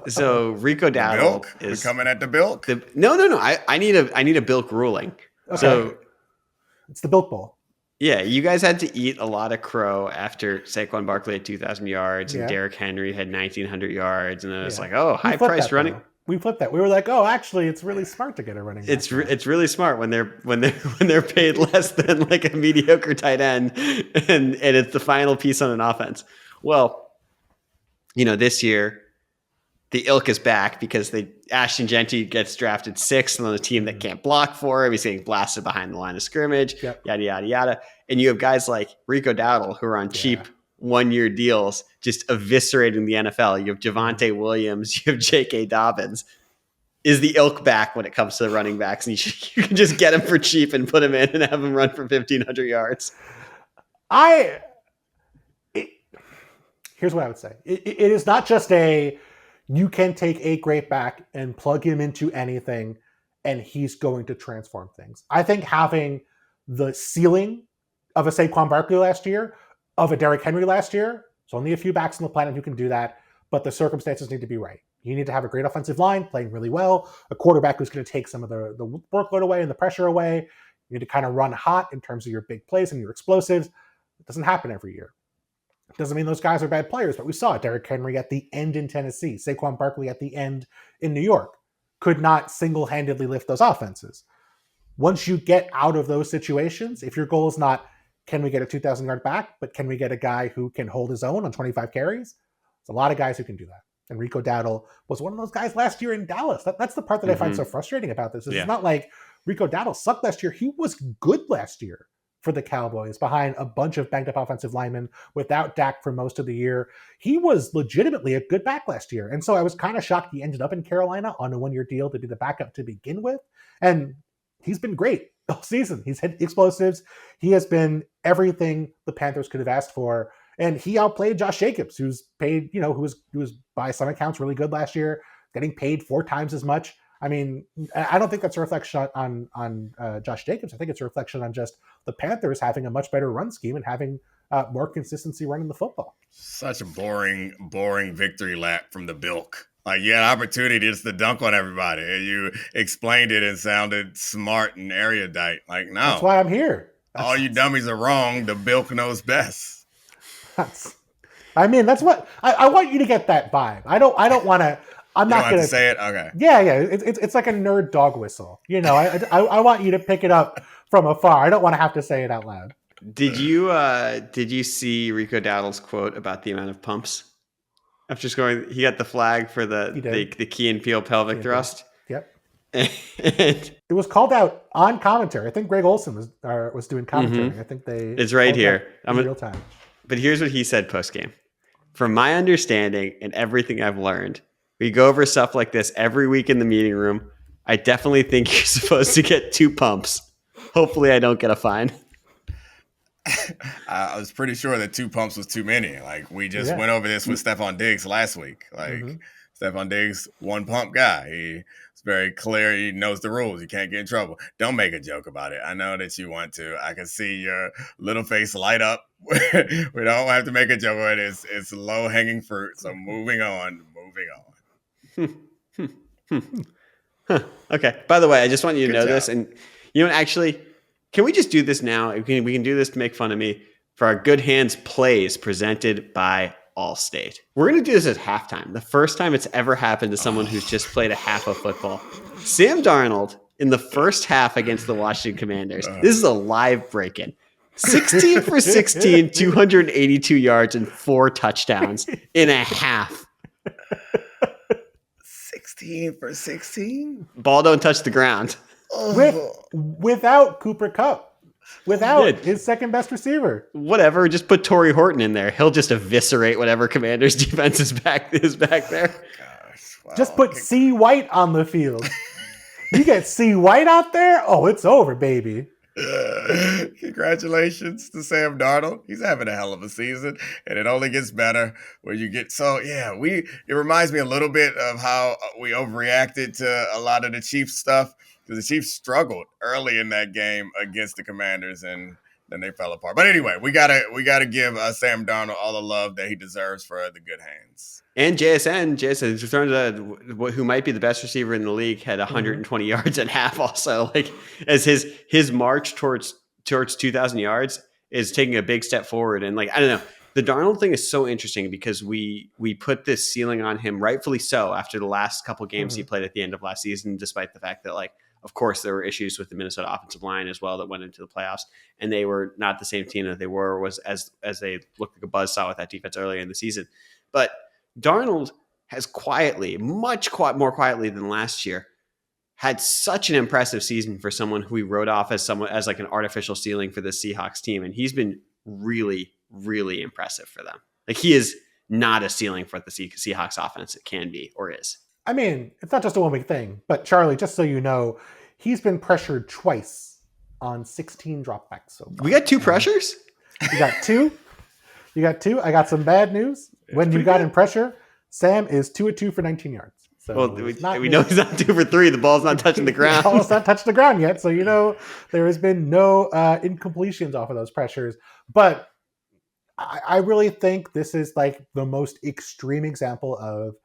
S2: So Rico Dowdle is
S1: coming at the bilk.
S2: No. I need a bilk ruling.
S3: Okay.
S2: So
S3: it's the Bilk Bowl.
S2: Yeah, you guys had to eat a lot of crow after Saquon Barkley had 2,000 yards and Derrick Henry had 1,900 yards, and then it's like, oh, high price running.
S3: Though. We flipped that. We were like, oh, actually, it's really smart to get a running back.
S2: It's really smart when they're paid less than like a mediocre tight end, and it's the final piece on an offense. Well, this year the ilk is back because Ashton Genty gets drafted 6th on the team that can't block for him. He's getting blasted behind the line of scrimmage, yada, yada, yada. And you have guys like Rico Dowdle who are on cheap 1-year deals, just eviscerating the NFL. You have Javonte Williams, you have J.K. Dobbins. Is the ilk back when it comes to the running backs? And you can just get him for cheap and put him in and have him run for 1,500 yards.
S3: Here's what I would say. It is not just you can take a great back and plug him into anything and he's going to transform things. I think having the ceiling of a Saquon Barkley last year, of a Derrick Henry last year, there's only a few backs on the planet who can do that, but the circumstances need to be right. You need to have a great offensive line playing really well, a quarterback who's going to take some of the workload away and the pressure away, You need to kind of run hot in terms of your big plays and your explosives. It doesn't happen every year. It doesn't mean those guys are bad players, but we saw it. Derrick Henry at the end in Tennessee, Saquon Barkley at the end in New York could not single-handedly lift those offenses. Once you get out of those situations, if your goal is not, can we get a 2,000-yard back, but can we get a guy who can hold his own on 25 carries? There's a lot of guys who can do that. And Rico Dowdle was one of those guys last year in Dallas. That's the part that I find so frustrating about this. It's not like Rico Dowdle sucked last year. He was good last year for the Cowboys behind a bunch of banged-up offensive linemen without Dak for most of the year. He was legitimately a good back last year. And so I was kind of shocked he ended up in Carolina on a one-year deal to be the backup to begin with. And he's been great all season. He's hit explosives. He has been everything the Panthers could have asked for. And he outplayed Josh Jacobs, who's paid, who was by some accounts really good last year, getting paid 4 times as much. I mean, I don't think that's a reflection on Josh Jacobs. I think it's a reflection on just the Panthers having a much better run scheme and having more consistency running the football.
S1: Such a boring victory lap from the Bilk. Like, you had an opportunity just to dunk on everybody, and you explained it and sounded smart and erudite. Like, no.
S3: That's why I'm here.
S1: All you dummies are wrong. The Bilk knows best.
S3: That's what I want you to get that vibe. I don't want to. I'm not going to
S1: say it. Okay.
S3: Yeah. It's like a nerd dog whistle. I want you to pick it up from afar. I don't want to have to say it out loud.
S2: Did you see Rico Dowdle's quote about the amount of pumps? After scoring, he got the flag for the Key and Peele pelvic thrust.
S3: Yep. It was called out on commentary. I think Greg Olson was doing commentary. I think
S2: it's right here.
S3: In real time.
S2: But here's what he said post game. From my understanding and everything I've learned, we go over stuff like this every week in the meeting room. I definitely think you're supposed to get 2 pumps. Hopefully I don't get a fine.
S1: I was pretty sure that 2 pumps was too many. Like, we just went over this with Stephon Diggs last week. Like, Stephon Diggs, 1 pump guy. He's very clear. He knows the rules. You can't get in trouble. Don't make a joke about it. I know that you want to. I can see your little face light up. We don't have to make a joke about it. It's low-hanging fruit. So moving on.
S2: Okay. By the way, I just want you to know this. And actually, can we just do this now? We can do this to make fun of me for our Good Hands plays presented by Allstate. We're going to do this at halftime. The first time it's ever happened to someone who's just played a half of football. Sam Darnold in the first half against the Washington Commanders. This is a live break-in. 16 for 16, 282 yards and 4 touchdowns in a half.
S1: 16 for 16?
S2: Ball don't touch the ground.
S3: Without Cooper Kupp. Without his second best receiver.
S2: Whatever, just put Torrey Horton in there. He'll just eviscerate whatever Commanders defense is back there.
S1: Gosh, wow.
S3: Just put C. White on the field. You get C. White out there? Oh, it's over, baby.
S1: Congratulations to Sam Darnold. He's having a hell of a season, and it only gets better when you get it reminds me a little bit of how we overreacted to a lot of the Chiefs stuff, because the Chiefs struggled early in that game against the Commanders, and then they fell apart. But anyway, we gotta give Sam Darnold all the love that he deserves for the good hands.
S2: And JSN, who might be the best receiver in the league, had 120 yards at half also. Like, as his march towards 2,000 yards is taking a big step forward. And like, I don't know, the Darnold thing is so interesting because we put this ceiling on him, rightfully so, after the last couple games he played at the end of last season, despite the fact that, like, of course, there were issues with the Minnesota offensive line as well that went into the playoffs, and they were not the same team that they were as they looked like a buzzsaw with that defense earlier in the season. But Darnold has quietly, much more quietly than last year, had such an impressive season for someone who we wrote off as like an artificial ceiling for the Seahawks team, and he's been really, really impressive for them. Like, he is not a ceiling for the Seahawks offense. It can be or is.
S3: I mean, it's not just a 1 week thing, but Charlie, just so you know, he's been pressured twice on 16 dropbacks so far.
S2: We got 2 pressures?
S3: You got 2? I got some bad news. When you got in pressure, Sam is 2 of 2 for 19 yards. So
S2: we know he's not 2 for 3. The ball's not touching the ground.
S3: The ball's not touched the ground yet. So, there has been no incompletions off of those pressures. But I really think this is like the most extreme example of,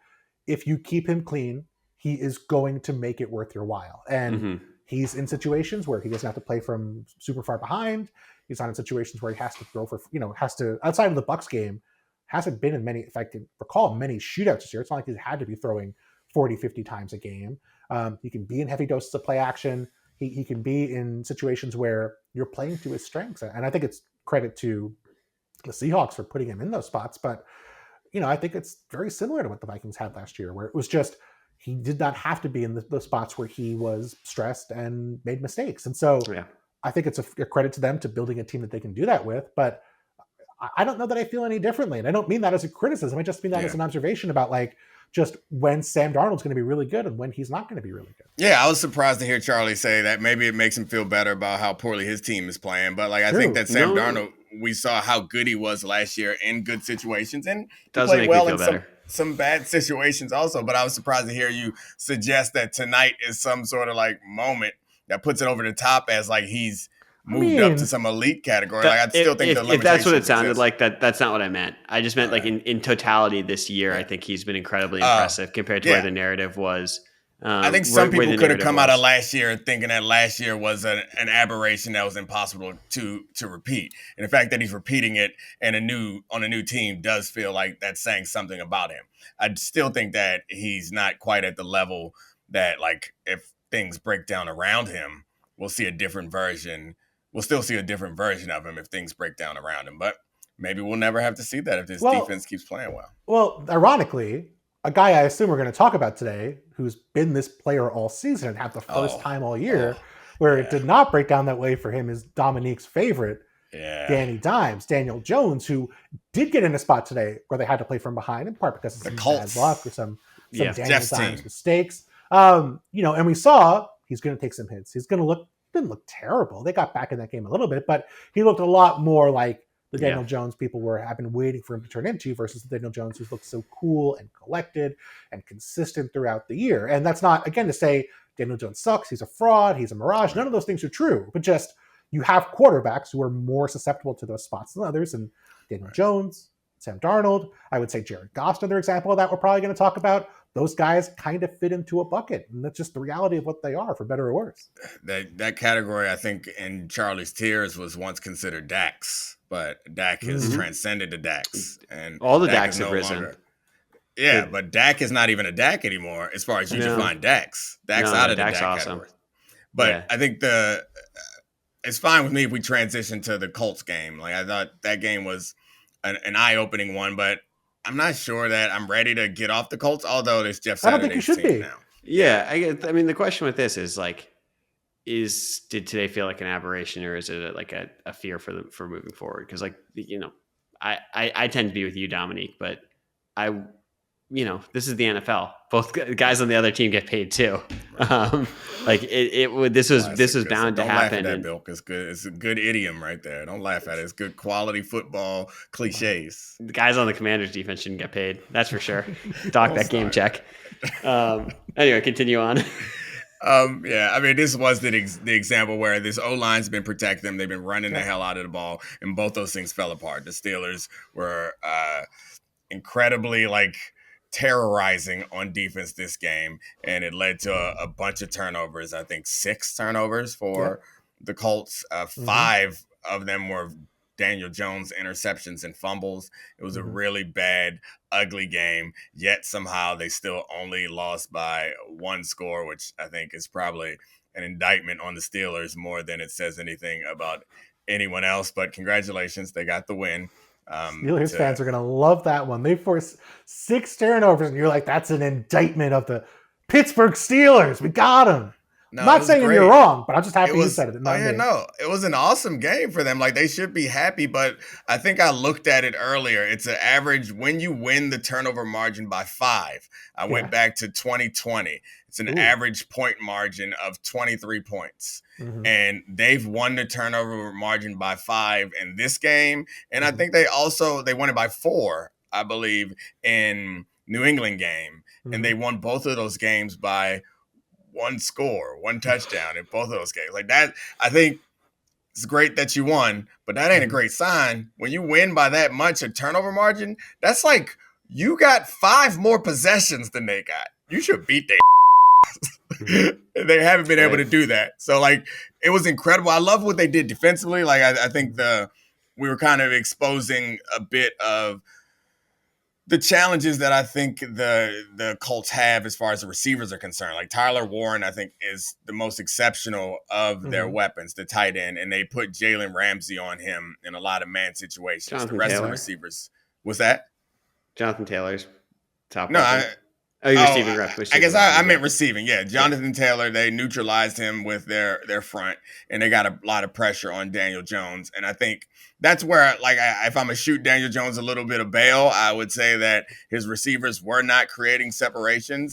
S3: if you keep him clean, he is going to make it worth your while. And he's in situations where he doesn't have to play from super far behind. He's not in situations where he has to throw for, has to, outside of the Bucs game, hasn't been in many, if I can recall, many shootouts this year. It's not like he's had to be throwing 40, 50 times a game. He can be in heavy doses of play action. He can be in situations where you're playing to his strengths. And I think it's credit to the Seahawks for putting him in those spots. But, I think it's very similar to what the Vikings had last year, where it was just, he did not have to be in the spots where he was stressed and made mistakes. And so I think it's a credit to them to building a team that they can do that with. But I don't know that I feel any differently. And I don't mean that as a criticism. I just mean that as an observation about just when Sam Darnold's going to be really good and when he's not going to be really good.
S1: Yeah, I was surprised to hear Charlie say that. Maybe it makes him feel better about how poorly his team is playing. But I think that Sam Darnold, we saw how good he was last year in good situations, and he played well in some bad situations also. But I was surprised to hear you suggest that tonight is some sort of moment that puts it over the top as he's moved up to some elite category. I still think
S2: if that's what it sounded like, that's not what I meant. I just meant in totality this year, I think he's been incredibly impressive compared to where the narrative was.
S1: I think some people could have come out of last year thinking that last year was an aberration that was impossible to repeat. And the fact that he's repeating it on a new team does feel like that's saying something about him. I still think that he's not quite at the level that if things break down around him, we'll see a different version. We'll still see a different version of him if things break down around him. But maybe we'll never have to see that if this defense keeps playing well.
S3: Well, ironically, a guy I assume we're going to talk about today who's been this player all season and had the first time all year where it did not break down that way for him is Dominique's favorite, Daniel Jones, who did get in a spot today where they had to play from behind, in part because of some bad luck or some Daniel Dimes mistakes. And we saw he's going to take some hits. He's going to didn't look terrible. They got back in that game a little bit, but he looked a lot more like the Daniel Jones people have been waiting for him to turn into versus the Daniel Jones who's looked so cool and collected and consistent throughout the year. And that's not, again, to say Daniel Jones sucks, he's a fraud, he's a mirage. None of those things are true, but just you have quarterbacks who are more susceptible to those spots than others. And Daniel Jones, Sam Darnold, I would say Jared Goff's another example of that we're probably going to talk about. Those guys kind of fit into a bucket. And that's just the reality of what they are, for better or worse.
S1: That category, I think, in Charlie's tiers was once considered Dax, but Dak has transcended the Dax. And
S2: all the Dax have risen.
S1: But Dak is not even a Dak anymore as far as you define Dax. Dak's out of the Dak category. But I think it's fine with me if we transition to the Colts game. I thought that game was an eye-opening one, but I'm not sure that I'm ready to get off the Colts, although there's Jeff Saturday's
S3: I don't think you should be.
S1: Now.
S2: Yeah, I mean, the question with this is did today feel like an aberration, or is it a fear for moving forward? Because I tend to be with you, Domonique, but this is the NFL. Both guys on the other team get paid too. This was bound to happen.
S1: Don't laugh at that, Bill. It's good. It's a good idiom right there. Don't laugh at it. It's good quality football cliches.
S2: The guys on the Commanders defense shouldn't get paid. That's for sure. Dock that game check. Anyway, continue on.
S1: I mean, this was the example where this O-line's been protecting them. They've been running the hell out of the ball, and both those things fell apart. The Steelers were incredibly terrorizing on defense this game, and it led to a bunch of turnovers. I think 6 turnovers for the Colts. 5 of them were Daniel Jones interceptions and fumbles. It was a really bad, ugly game, yet somehow they still only lost by 1 score, which I think is probably an indictment on the Steelers more than it says anything about anyone else. But congratulations, they got the win.
S3: Steelers fans are going to love that one. They forced 6 turnovers, and you're like, that's an indictment of the Pittsburgh Steelers. We got them. No, I'm not saying you're wrong, but I'm just happy you said it.
S1: It was an awesome game for them. They should be happy, but I think I looked at it earlier. It's an average when you win the turnover margin by 5. I went back to 2020. It's an average point margin of 23 points. And they've won the turnover margin by 5 in this game. And I think they won it by 4, I believe, in New England game. And they won both of those games by 1 score, 1 touchdown in both of those games. That, I think it's great that you won, but that ain't a great sign. When you win by that much a turnover margin, that's you got 5 more possessions than they got. You should beat their They haven't been able to do that. So, like, it was incredible. I love what they did defensively. Like, I think we were kind of exposing a bit of the challenges that I think the Colts have as far as the receivers are concerned. Like Tyler Warren, I think, is the most exceptional of their weapons, the tight end, and they put Jalen Ramsey on him in a lot of man situations.
S2: Jonathan
S1: the rest
S2: Taylor.
S1: of the receivers. Was that?
S2: Jonathan Taylor's top
S1: No,
S2: weapon. Receiving rep.
S1: I guess I meant receiving. Yeah, Jonathan Taylor, they neutralized him with their front, and they got a lot of pressure on Daniel Jones. And I think that's where, like, if I'm going to shoot Daniel Jones a little bit of bail, I would say that his receivers were not creating separation,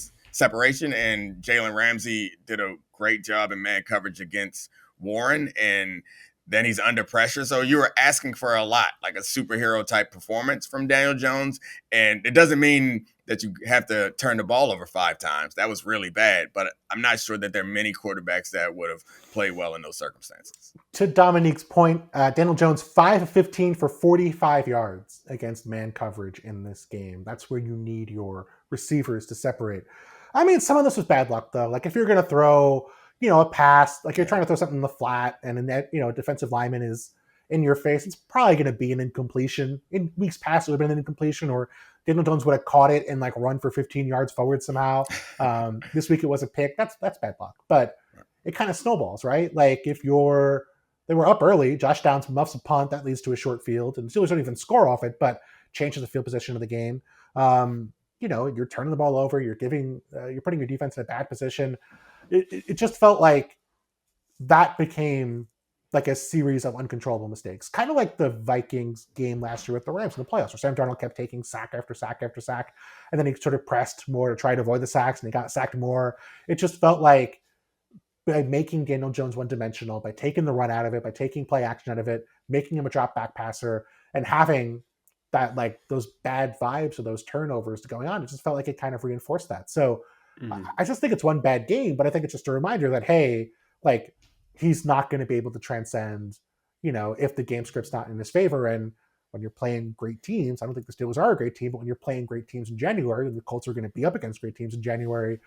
S1: and Jalen Ramsey did a great job in man coverage against Warren, and then he's under pressure. So you were asking for a lot, like a superhero type performance from Daniel Jones. And it doesn't mean that you have to turn the ball over 5 times. That was really bad. But I'm not sure that there are many quarterbacks that would have played well in those circumstances.
S3: To Dominique's point, Daniel Jones, 5 of 15 for 45 yards against man coverage in this game. That's where you need your receivers to separate. I mean, some of this was bad luck, though. Like, if you're going to throw, a pass, like you're trying to throw something in the flat and a defensive lineman is in your face, it's probably going to be an incompletion. In weeks past, it would have been an incompletion, or Daniel Jones would have caught it and like run for 15 yards forward somehow. This week it was a pick. That's bad luck, but it kind of snowballs, right? Like if they were up early, Josh Downs muffs a punt that leads to a short field, and the Steelers don't even score off it, but changes the field position of the game. You're turning the ball over. You're putting your defense in a bad position. It just felt like that became like a series of uncontrollable mistakes, kind of like the Vikings game last year with the Rams in the playoffs, where Sam Darnold kept taking sack after sack after sack, and then he sort of pressed more to try to avoid the sacks, and he got sacked more. It just felt like by making Daniel Jones one-dimensional, by taking the run out of it, by taking play action out of it, making him a drop-back passer, and having that, like, those bad vibes or those turnovers going on, it just felt like it kind of reinforced that. So I just think it's one bad game, but I think it's just a reminder that, hey, like, he's not going to be able to transcend, if the game script's not in his favor. And when you're playing great teams, I don't think the Steelers are a great team, but when you're playing great teams in January, and the Colts are going to be up against great teams in January,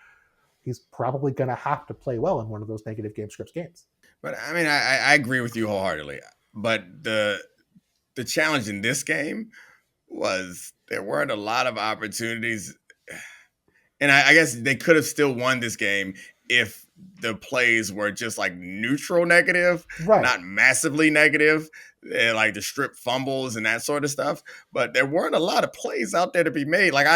S3: he's probably going to have to play well in one of those negative game scripts games.
S1: But I mean, I agree with you wholeheartedly. But the challenge in this game was there weren't a lot of opportunities. And I guess they could have still won this game if the plays were just like neutral negative,
S3: right,
S1: not massively negative, like the strip fumbles and that sort of stuff. But there weren't a lot of plays out there to be made. Like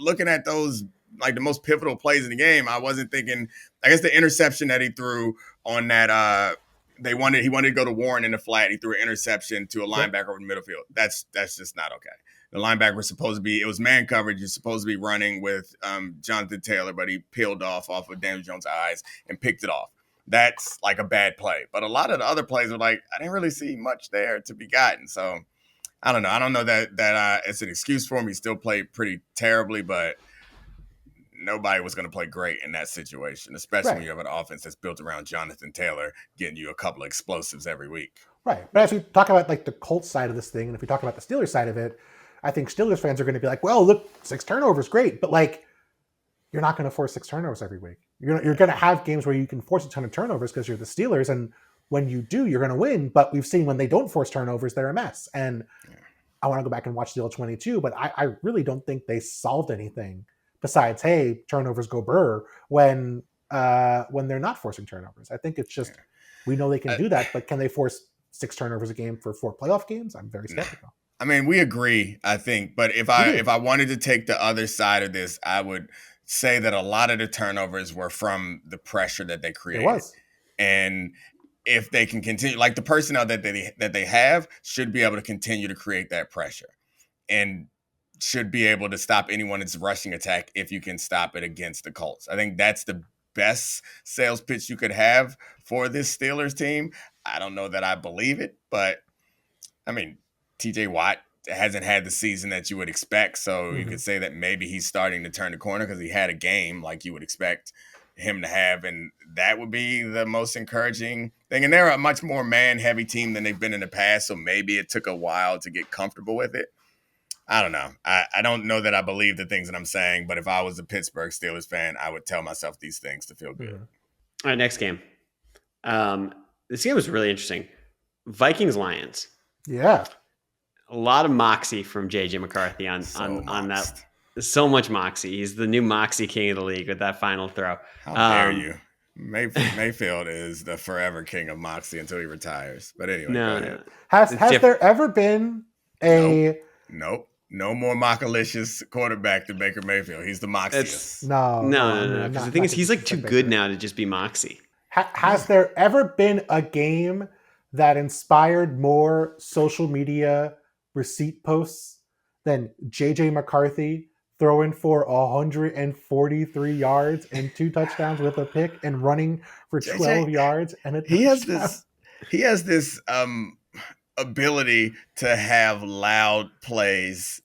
S1: looking at those, like the most pivotal plays in the game, I wasn't thinking, I guess the interception that he threw on that, he wanted to go to Warren in the flat. He threw an interception to a linebacker over the middle field. That's just not okay. The linebacker was supposed to be, it was man coverage. You're supposed to be running with Jonathan Taylor, but he peeled off of Daniel Jones' eyes and picked it off. That's like a bad play. But a lot of the other plays were like, I didn't really see much there to be gotten. So I don't know. I don't know that it's an excuse for him. He still played pretty terribly, but nobody was going to play great in that situation, especially when you have an offense that's built around Jonathan Taylor getting you a couple of explosives every week.
S3: Right. But as we talk about like the Colts side of this thing, and if we talk about the Steelers side of it, I think Steelers fans are going to be like, well, look, 6 turnovers, great. But like, you're not going to force 6 turnovers every week. You're going to have games where you can force a ton of turnovers because you're the Steelers. And when you do, you're going to win. But we've seen when they don't force turnovers, they're a mess. And I want to go back and watch the old 22, but I really don't think they solved anything besides, hey, turnovers go burr when they're not forcing turnovers. I think it's just, we know they can do that, but can they force 6 turnovers a game for 4 playoff games? I'm very skeptical.
S1: I mean, we agree, I think, but if I wanted to take the other side of this, I would say that a lot of the turnovers were from the pressure that they created.
S3: It was.
S1: And if they can continue, like the personnel that they have should be able to continue to create that pressure and should be able to stop anyone's rushing attack if you can stop it against the Colts. I think that's the best sales pitch you could have for this Steelers team. I don't know that I believe it, but I mean, TJ Watt hasn't had the season that you would expect. So you could say that maybe he's starting to turn the corner because he had a game like you would expect him to have. And that would be the most encouraging thing. And they're a much more man-heavy team than they've been in the past. So maybe it took a while to get comfortable with it. I don't know. I don't know that I believe the things that I'm saying, but if I was a Pittsburgh Steelers fan, I would tell myself these things to feel good.
S2: All right, next game. This game was really interesting. Vikings-Lions.
S3: Yeah.
S2: A lot of moxie from JJ McCarthy on that. So much moxie. He's the new moxie king of the league with that final throw.
S1: How dare you? Mayfield is the forever king of moxie until he retires. But anyway, go ahead.
S3: Has there ever been a...
S1: Nope. No more mockalicious quarterback than Baker Mayfield. He's the moxiest.
S2: No. Because the thing is, he's like too good now to just be moxie.
S3: Has there ever been a game that inspired more social media receipt posts than JJ McCarthy throwing for 143 yards and 2 touchdowns with a pick and running for 12 yards and a touchdown?
S1: He has this ability to have loud plays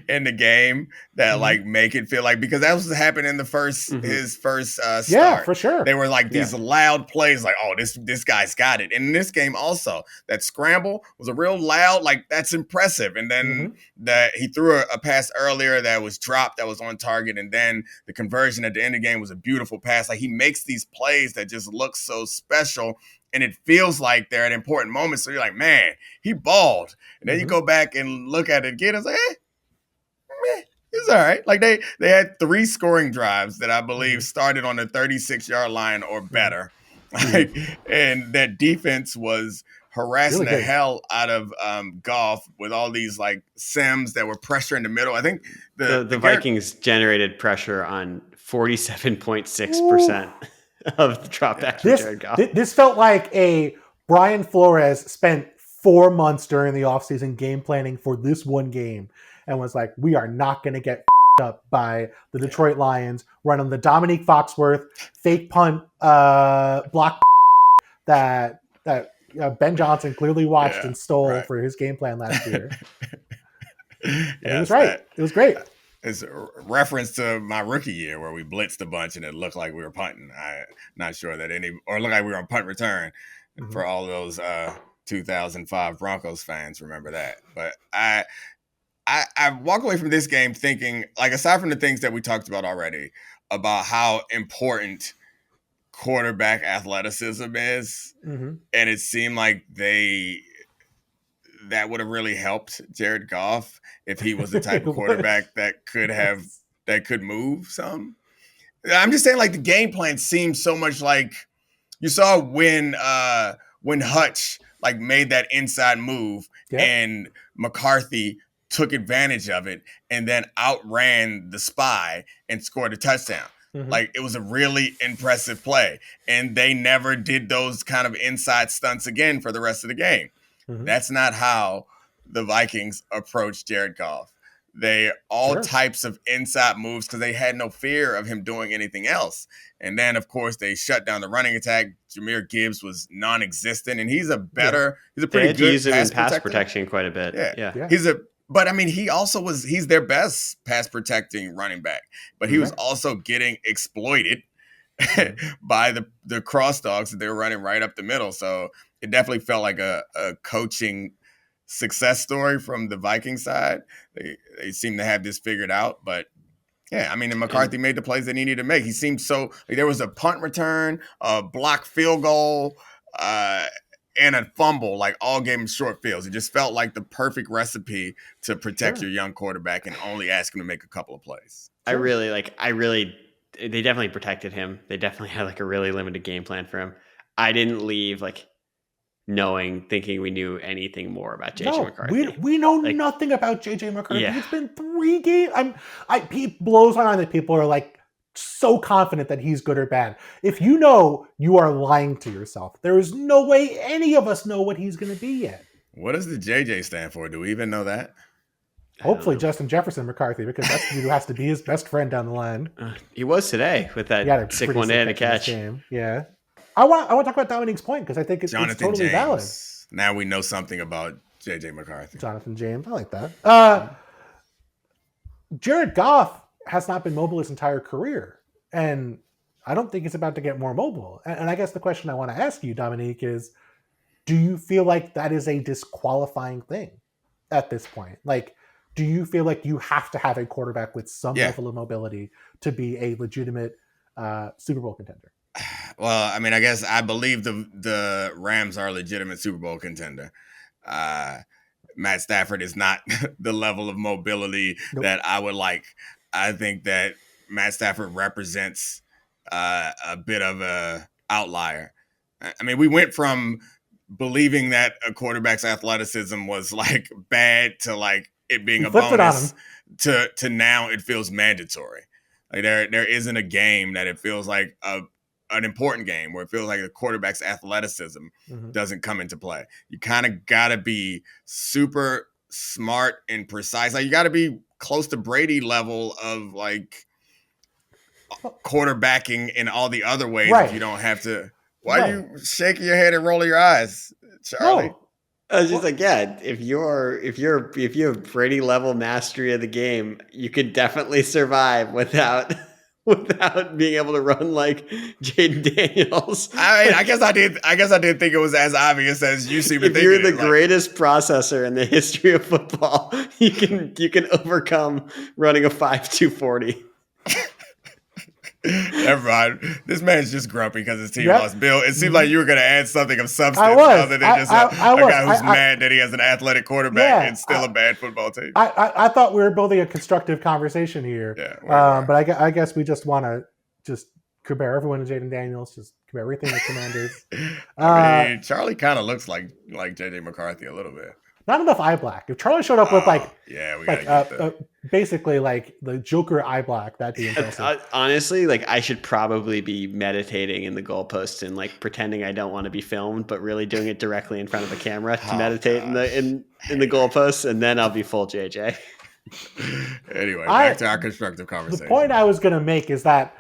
S1: in the game that like make it feel like, because that was what happened in the his first start.
S3: Yeah, for sure.
S1: They were like these loud plays, like, oh, this guy's got it. And in this game also, that scramble was a real loud, like, that's impressive. And then he threw a pass earlier that was dropped, that was on target, and then the conversion at the end of the game was a beautiful pass. Like, he makes these plays that just look so special, and it feels like they're at important moments. So you're like, man, he balled. And then you go back and look at it again. It's like, it's all right. Like they had 3 scoring drives that I believe started on the 36-yard line or better. Like, and that defense was harassing the hell out of Goff with all these like Sims that were pressure in the middle. I think the
S2: Vikings generated pressure on 47.6% of the dropbacks for Jared Goff.
S3: This felt like a Brian Flores spent 4 months during the offseason game planning for this one game and was like, we are not going to get up by the Detroit Lions running the Domonique Foxworth fake punt block that Ben Johnson clearly watched and stole for his game plan last year. It was right. It was great.
S1: It's a reference to my rookie year where we blitzed a bunch and it looked like we were punting. I'm not sure that or looked like we were on punt return for all those 2005 Broncos fans. Remember that. But I walk away from this game thinking, like, aside from the things that we talked about already, about how important quarterback athleticism is. And it seemed like that would have really helped Jared Goff if he was the type of quarterback that could move some. I'm just saying, like, the game plan seems so much like you saw when Hutch like made that inside move and McCarthy took advantage of it and then outran the spy and scored a touchdown. Like, it was a really impressive play, and they never did those kind of inside stunts again for the rest of the game. That's not how the Vikings approached Jared Goff. They types of inside moves because they had no fear of him doing anything else. And then, of course, they shut down the running attack. Jahmyr Gibbs was non-existent, and he's a pretty good
S2: pass protection quite a bit.
S1: Yeah. But I mean, he's their best pass protecting running back, but he was also getting exploited by the cross dogs that they were running right up the middle. So it definitely felt like a coaching success story from the Viking side. They seem to have this figured out, but yeah, I mean, and McCarthy made the plays that he needed to make. He seemed so like there was a punt return, a block field goal, and a fumble, like, all gave him short fields. It just felt like the perfect recipe to protect your young quarterback and only ask him to make a couple of plays.
S2: They definitely protected him. They definitely had like a really limited game plan for him. I didn't leave like thinking we knew anything more about JJ McCarthy.
S3: We know nothing about JJ McCarthy. It's been 3 games. It blows my mind that people are like so confident that he's good or bad. If you know, you are lying to yourself. There is no way any of us know what he's going to be yet.
S1: What does the JJ stand for? Do we even know that?
S3: Hopefully Justin Jefferson McCarthy, because that's who has to be his best friend down the line.
S2: He was today with that sick one day and a catch.
S3: Yeah. I want to talk about Dominique's point because I think it's totally valid.
S1: Now we know something about JJ McCarthy.
S3: Jonathan James. I like that. Jared Goff has not been mobile his entire career, and I don't think he's about to get more mobile. And I guess the question I want to ask you, Domonique, is do you feel like that is a disqualifying thing at this point? Like, do you feel like you have to have a quarterback with some level of mobility to be a legitimate Super Bowl contender?
S1: Well, I mean, I guess I believe the Rams are a legitimate Super Bowl contender. Matt Stafford is not the level of mobility that I would like. I think that Matt Stafford represents a bit of a outlier. I mean, we went from believing that a quarterback's athleticism was like bad to like it being a bonus to now it feels mandatory. Like there isn't a game that it feels like an important game where it feels like the quarterback's athleticism doesn't come into play. You kind of got to be super smart and precise. Like you got to be close to Brady level of like quarterbacking in all the other ways. If you don't have to. Why are you shaking your head and rolling your eyes, Charlie?
S3: No.
S2: I was just like, yeah, if you have Brady level mastery of the game, you could definitely survive without being able to run like Jayden Daniels.
S1: I mean, I guess I did think it was as obvious as you seem to think.
S2: If you're the greatest processor in the history of football, you can overcome running a 5.2 40.
S1: Never mind. This man's just grumpy because his team lost. Bill, it seemed like you were going to add something of substance other than just a guy who's mad that he has an athletic quarterback and still a bad football team.
S3: I thought we were building a constructive conversation here. But I guess we just want to just compare everyone to Jayden Daniels, just compare everything to Commanders.
S1: I mean, Charlie kind of looks like J.J. McCarthy a little bit.
S3: Not enough eye black. If Charlie showed up with basically like the Joker eye black, that'd be impressive.
S2: Honestly, like I should probably be meditating in the goalpost and like pretending I don't want to be filmed, but really doing it directly in front of the camera to meditate in the goalposts, and then I'll be full JJ.
S1: Anyway, back to our constructive conversation.
S3: The point I was going to make is that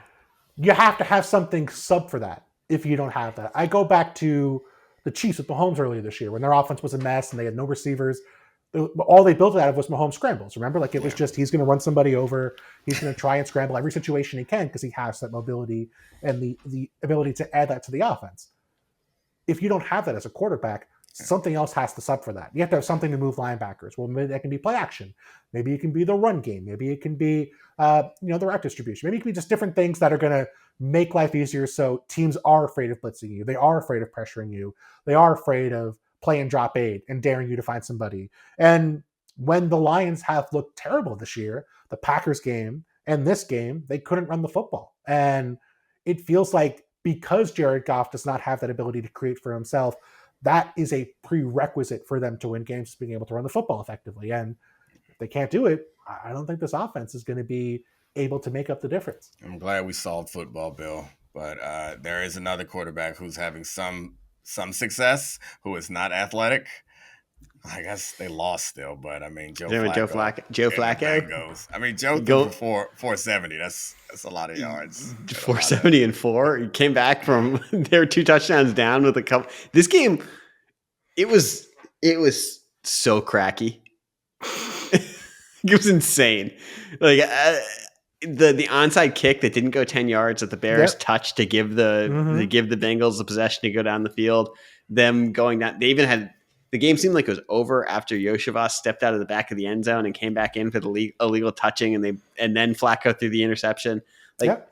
S3: you have to have something sub for that. If you don't have that, I go back to the Chiefs with Mahomes earlier this year when their offense was a mess and they had no receivers. All they built it out of was Mahomes scrambles. Remember, like it was just he's going to run somebody over. He's going to try and scramble every situation he can because he has that mobility and the ability to add that to the offense. If you don't have that as a quarterback, something else has to sub for that. You have to have something to move linebackers. Well, maybe that can be play action. Maybe it can be the run game. Maybe it can be the route distribution. Maybe it can be just different things that are going to make life easier so teams are afraid of blitzing you. They are afraid of pressuring you. They are afraid of playing drop eight and daring you to find somebody. And when the Lions have looked terrible this year, the Packers game and this game, they couldn't run the football. And it feels like because Jared Goff does not have that ability to create for himself, that is a prerequisite for them to win games, being able to run the football effectively. And if they can't do it, I don't think this offense is going to be able to make up the difference.
S1: I'm glad we solved football, Bill. But there is another quarterback who's having some success, who is not athletic. I guess they lost still, but I mean, Joe Flacco. Bengals. I mean, Joe threw for 470. That's a lot of yards.
S2: 470 and 4. He came back from their 2 touchdowns down with a couple. This game, it was so cracky. It was insane. Like the onside kick that didn't go 10 yards that the Bears touched to give the Bengals the possession to go down the field. Them going down. They even had. The game seemed like it was over after Yoshivas stepped out of the back of the end zone and came back in for the illegal touching, and then Flacco threw the interception. Like,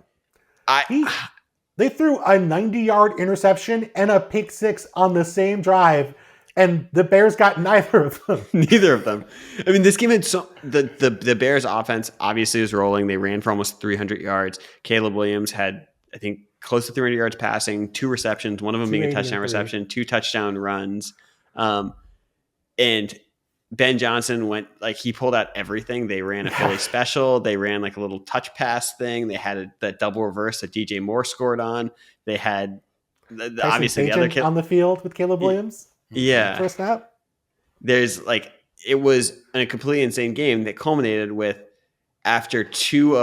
S3: they threw a 90-yard interception and a pick six on the same drive, and the Bears got neither of them.
S2: Neither of them. I mean, this game had the Bears offense obviously was rolling. They ran for almost 300 yards. Caleb Williams had, I think, close to 300 yards passing, 2 receptions, one of them being a touchdown reception, 2 touchdown runs. And Ben Johnson went like he pulled out everything. They ran a Philly special. They ran like a little touch pass thing. They had that double reverse that DJ Moore scored on. They had obviously the other kid
S3: on the field with Caleb Williams.
S2: Yeah,
S3: first snap.
S2: There's like it was a completely insane game that culminated with after two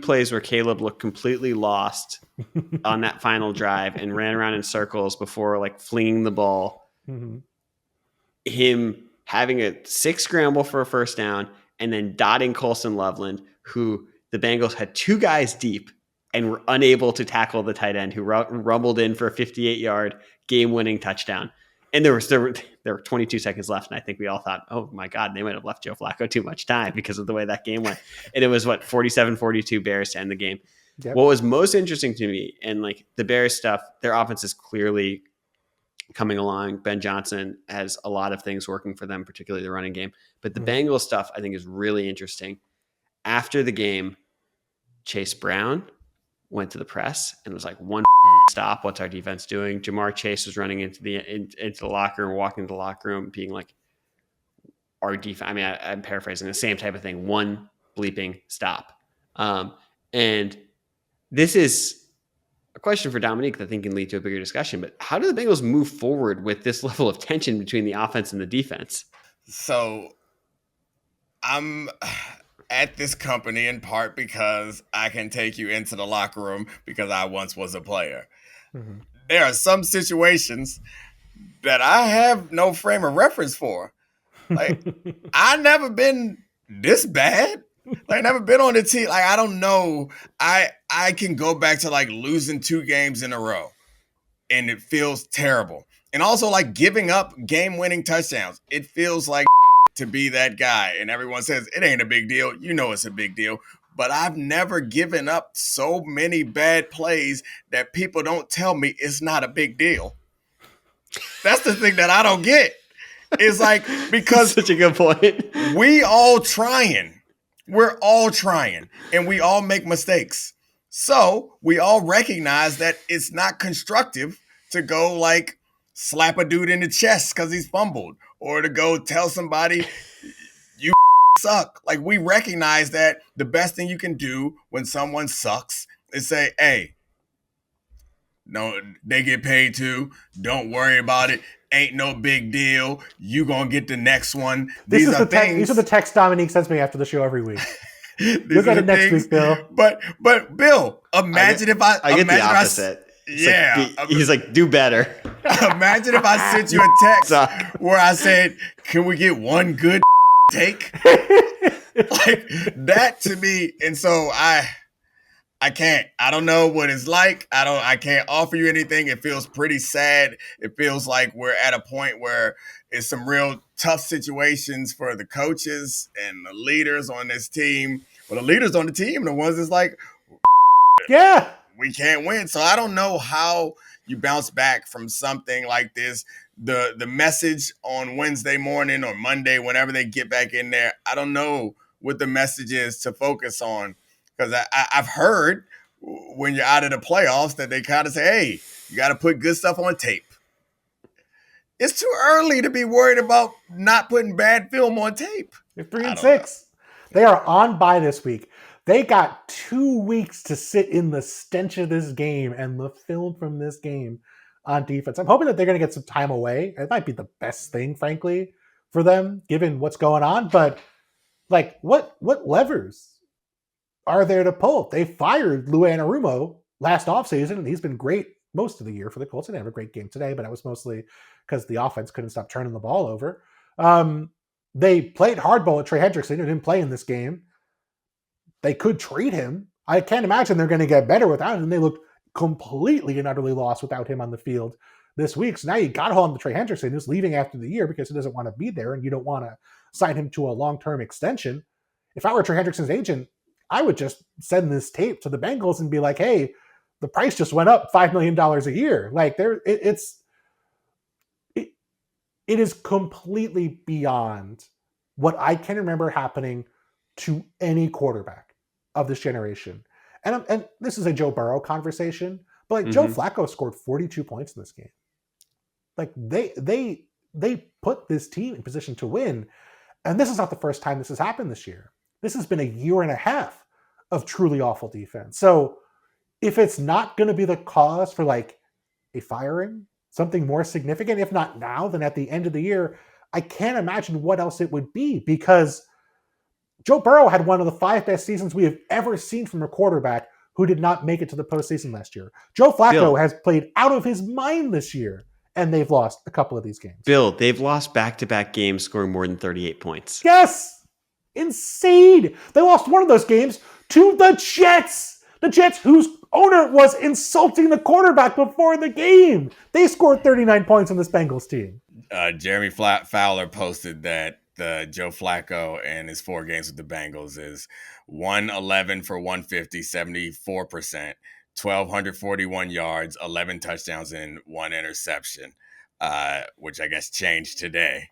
S2: plays where Caleb looked completely lost on that final drive and ran around in circles before like flinging the ball. Mm-hmm. Him having a 6 scramble for a first down and then dotting Colson Loveland, who the Bengals had 2 guys deep and were unable to tackle the tight end who rumbled in for a 58-yard game-winning touchdown. And there were 22 seconds left, and I think we all thought, oh my God, they might have left Joe Flacco too much time because of the way that game went. And it was 47-42 Bears to end the game.
S3: Yep.
S2: What was most interesting to me, and like the Bears stuff, their offense is clearly coming along. Ben Johnson has a lot of things working for them, particularly the running game. But the Bengals stuff I think is really interesting. After the game, Chase Brown went to the press and was like, one stop, what's our defense doing? Jamar Chase was running into the locker room, walking into the locker room, being like, our defense. I mean, I'm paraphrasing the same type of thing. One bleeping stop. And this is a question for Domonique that I think can lead to a bigger discussion. But how do the Bengals move forward with this level of tension between the offense and the defense?
S1: So I'm at this company in part because I can take you into the locker room because I once was a player. Mm-hmm. There are some situations that I have no frame of reference for. Like, I've never been this bad. Like, never been on the team. Like, I don't know. I can go back to like losing 2 games in a row and it feels terrible. And also like giving up game-winning touchdowns. It feels like to be that guy. And everyone says it ain't a big deal. You know it's a big deal. But I've never given up so many bad plays that people don't tell me it's not a big deal. That's the thing that I don't get. It's like, because
S2: such a good point.
S1: We all trying. We're all trying. And we all make mistakes. So we all recognize that it's not constructive to go like slap a dude in the chest because he's fumbled, or to go tell somebody you suck. Like, we recognize that the best thing you can do when someone sucks is say, hey, no, they get paid too. Don't worry about it. Ain't no big deal. You gonna get the next one.
S3: These are the texts Domonique sends me after the show every week. Look at it next week, Bill.
S1: But Bill, imagine if I
S2: get the opposite. He's like, do better.
S1: Imagine if I sent you a text where I said, can we get one good take? Like that to me. And so I can't. I don't know what it's like. I can't offer you anything. It feels pretty sad. It feels like we're at a point where it's some real tough situations for the coaches and the leaders on this team. Well, the leaders on the team, the ones that's like,
S3: yeah,
S1: we can't win. So I don't know how you bounce back from something like this. The message on Wednesday morning or Monday, whenever they get back in there, I don't know what the message is to focus on. Because I've heard when you're out of the playoffs that they kind of say, hey, you got to put good stuff on tape. It's too early to be worried about not putting bad film on tape.
S3: They're 3-6. They are on bye this week. They got 2 weeks to sit in the stench of this game and the film from this game on defense. I'm hoping that they're going to get some time away. It might be the best thing, frankly, for them, given what's going on. But, like, what levers are there to pull? They fired Lou Anarumo last offseason, and he's been great most of the year for the Colts. They didn't have a great game today, but that was mostly because the offense couldn't stop turning the ball over. They played hardball at Trey Hendrickson, who didn't play in this game. They could trade him. I can't imagine they're going to get better without him. They looked completely and utterly lost without him on the field this week. So now you got to hold on to Trey Hendrickson, who's leaving after the year because he doesn't want to be there, and you don't want to sign him to a long-term extension. If I were Trey Hendrickson's agent, I would just send this tape to the Bengals and be like, hey, the price just went up $5 million a year. Like, it is completely beyond what I can remember happening to any quarterback of this generation. And this is a Joe Burrow conversation, but like Joe Flacco scored 42 points in this game. Like they put this team in position to win. And this is not the first time this has happened this year. This has been a year and a half of truly awful defense. So if it's not going to be the cause for like a firing, something more significant, if not now, then at the end of the year, I can't imagine what else it would be, because Joe Burrow had one of the 5 best seasons we have ever seen from a quarterback who did not make it to the postseason last year. Joe Flacco has played out of his mind this year, and they've lost a couple of these games.
S2: Bill, they've lost back-to-back games scoring more than 38 points.
S3: Yes! Insane! They lost one of those games to the Jets! The Jets, whose owner was insulting the quarterback before the game. They scored 39 points on this Bengals team.
S1: Jeremy Fowler posted that Joe Flacco in his 4 games with the Bengals is 111 for 150, 74%, 1,241 yards, 11 touchdowns, and 1 interception, which I guess changed today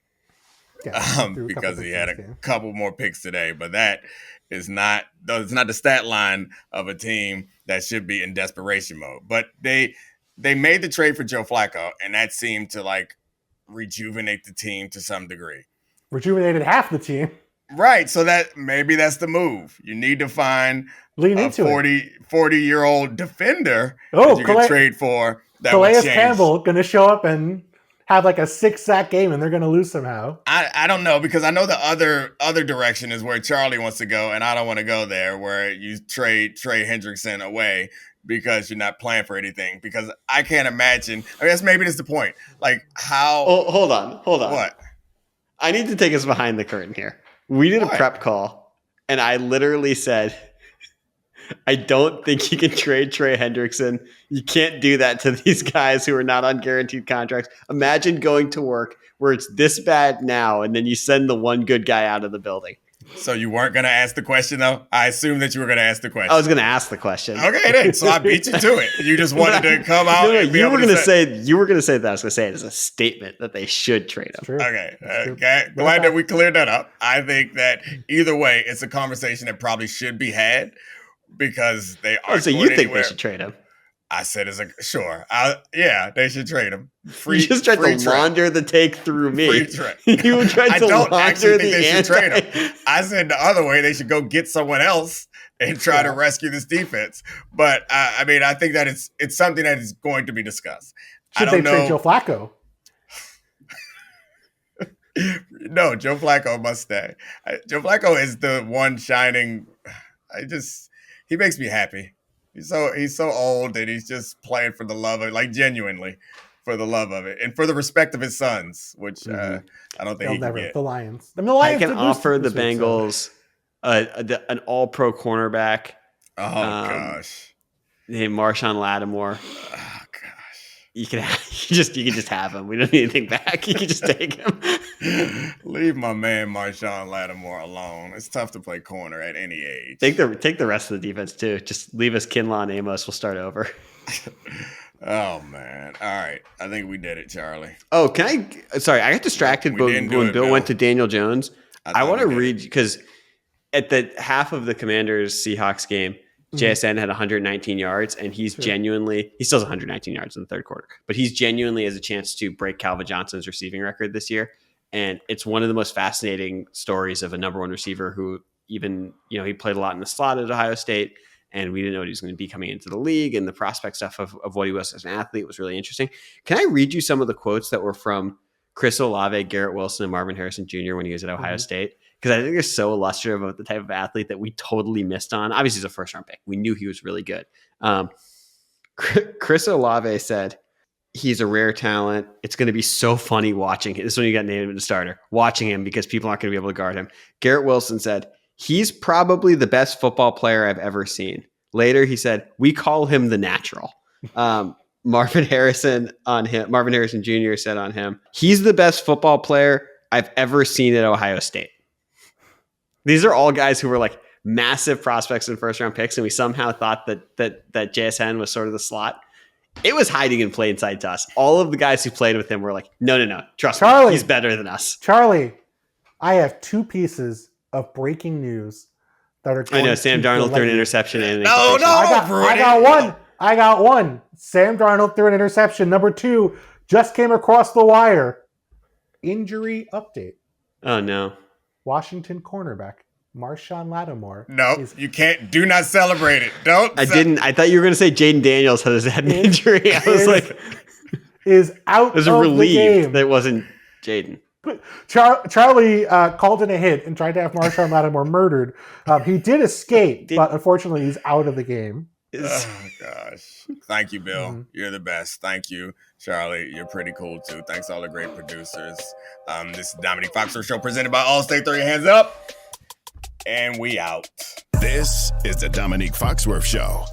S1: because he had a couple more picks today. But that is not the stat line of a team that should be in desperation mode. But they made the trade for Joe Flacco, and that seemed to like rejuvenate the team to some degree.
S3: Rejuvenated half the team.
S1: Right. So that maybe that's the move. You need to find a 40-year-old defender that you can trade for.
S3: Calais Campbell going to show up and have like a 6-sack game, and they're going to lose somehow.
S1: I don't know, because I know the other direction is where Charlie wants to go, and I don't want to go there, where you trade Trey Hendrickson away because you're not playing for anything. Because I can't imagine. I guess maybe that's the point. Like how?
S2: Oh, hold on.
S1: What?
S2: I need to take us behind the curtain here. We did a prep call, and I literally said, I don't think you can trade Trey Hendrickson. You can't do that to these guys who are not on guaranteed contracts. Imagine going to work where it's this bad now, and then you send the one good guy out of the building.
S1: So you weren't going to ask the question, though? I assumed that you were going to ask the question.
S2: I was going to ask the question.
S1: Okay, then. So I beat you to it. You just wanted to come out and be
S2: you
S1: able
S2: were going to
S1: say
S2: you were going to say that. I was going to say it as a statement that they should trade him.
S3: True.
S1: Okay. Glad that we cleared that up. I think that either way, it's a conversation that probably should be had because they aren't
S2: so you
S1: going
S2: think
S1: anywhere.
S2: they should trade him?
S1: I said, sure. Yeah, they should trade him.
S2: You just tried to launder the take through me.
S1: Free trade.
S2: You tried to launder
S1: actually think
S2: the
S1: they should trade him. I said the other way, they should go get someone else and try to rescue this defense. But I mean, I think that it's something that is going to be discussed.
S3: Should they trade Joe Flacco?
S1: No, Joe Flacco must stay. Joe Flacco is the one shining. He makes me happy. He's so old, and he's just playing for the love of it, like genuinely for the love of it, and for the respect of his sons, which I don't think he can get.
S3: The Lions. I mean, the Lions
S2: I can offer the Bengals an all-pro cornerback.
S1: Oh gosh,
S2: named Marshawn Lattimore.
S1: Oh gosh,
S2: you can just have him. We don't need anything back. You can just take him.
S1: Leave my man Marshawn Lattimore alone. It's tough to play corner at any age.
S2: Take the rest of the defense too. Just leave us Kinlaw and Amos. We'll start over.
S1: Oh man! All right, I think we did it, Charlie.
S2: Oh, can I? Sorry, I got distracted when Bill went to Daniel Jones. I want to read because at the half of the Commanders Seahawks game, JSN had 119 yards, and he still has 119 yards in the third quarter, but he's genuinely has a chance to break Calvin Johnson's receiving record this year. And it's one of the most fascinating stories of a number one receiver who even, he played a lot in the slot at Ohio State, and we didn't know what he was going to be coming into the league, and the prospect stuff of what he was as an athlete was really interesting. Can I read you some of the quotes that were from Chris Olave, Garrett Wilson, and Marvin Harrison Jr. when he was at Ohio State? Because I think they're so illustrative of the type of athlete that we totally missed on. Obviously, he's a first-round pick. We knew he was really good. Chris Olave said, he's a rare talent. It's going to be so funny watching him. This is when you got named as a starter. Watching him because people aren't going to be able to guard him. Garrett Wilson said, he's probably the best football player I've ever seen. Later, he said, we call him the natural. Marvin Harrison Jr. said on him, he's the best football player I've ever seen at Ohio State. These are all guys who were like massive prospects and first round picks, and we somehow thought that JSN was sort of the slot. It was hiding in plain sight to us. All of the guys who played with him were like, no, trust me, he's better than us.
S3: Charlie, I have 2 pieces of breaking news that are going
S2: I know, Sam Darnold threw an interception.
S3: I got one. Sam Darnold threw an interception. Number 2 just came across the wire. Injury update.
S2: Oh, no.
S3: Washington cornerback Marshawn Lattimore.
S1: No, you can't. Do not celebrate it. Don't.
S2: I thought you were going to say Jayden Daniels had an injury. I was like,
S3: is out. I was
S2: relieved that it wasn't Jayden.
S3: Charlie called in a hit and tried to have Marshawn Lattimore murdered. He did escape, but unfortunately, he's out of the game.
S1: Oh gosh! Thank you, Bill. You're the best. Thank you, Charlie. You're pretty cool too. Thanks to all the great producers. This is Domonique Foxworth Show presented by Allstate. Throw your hands up, and we out.
S4: This is the Domonique Foxworth Show.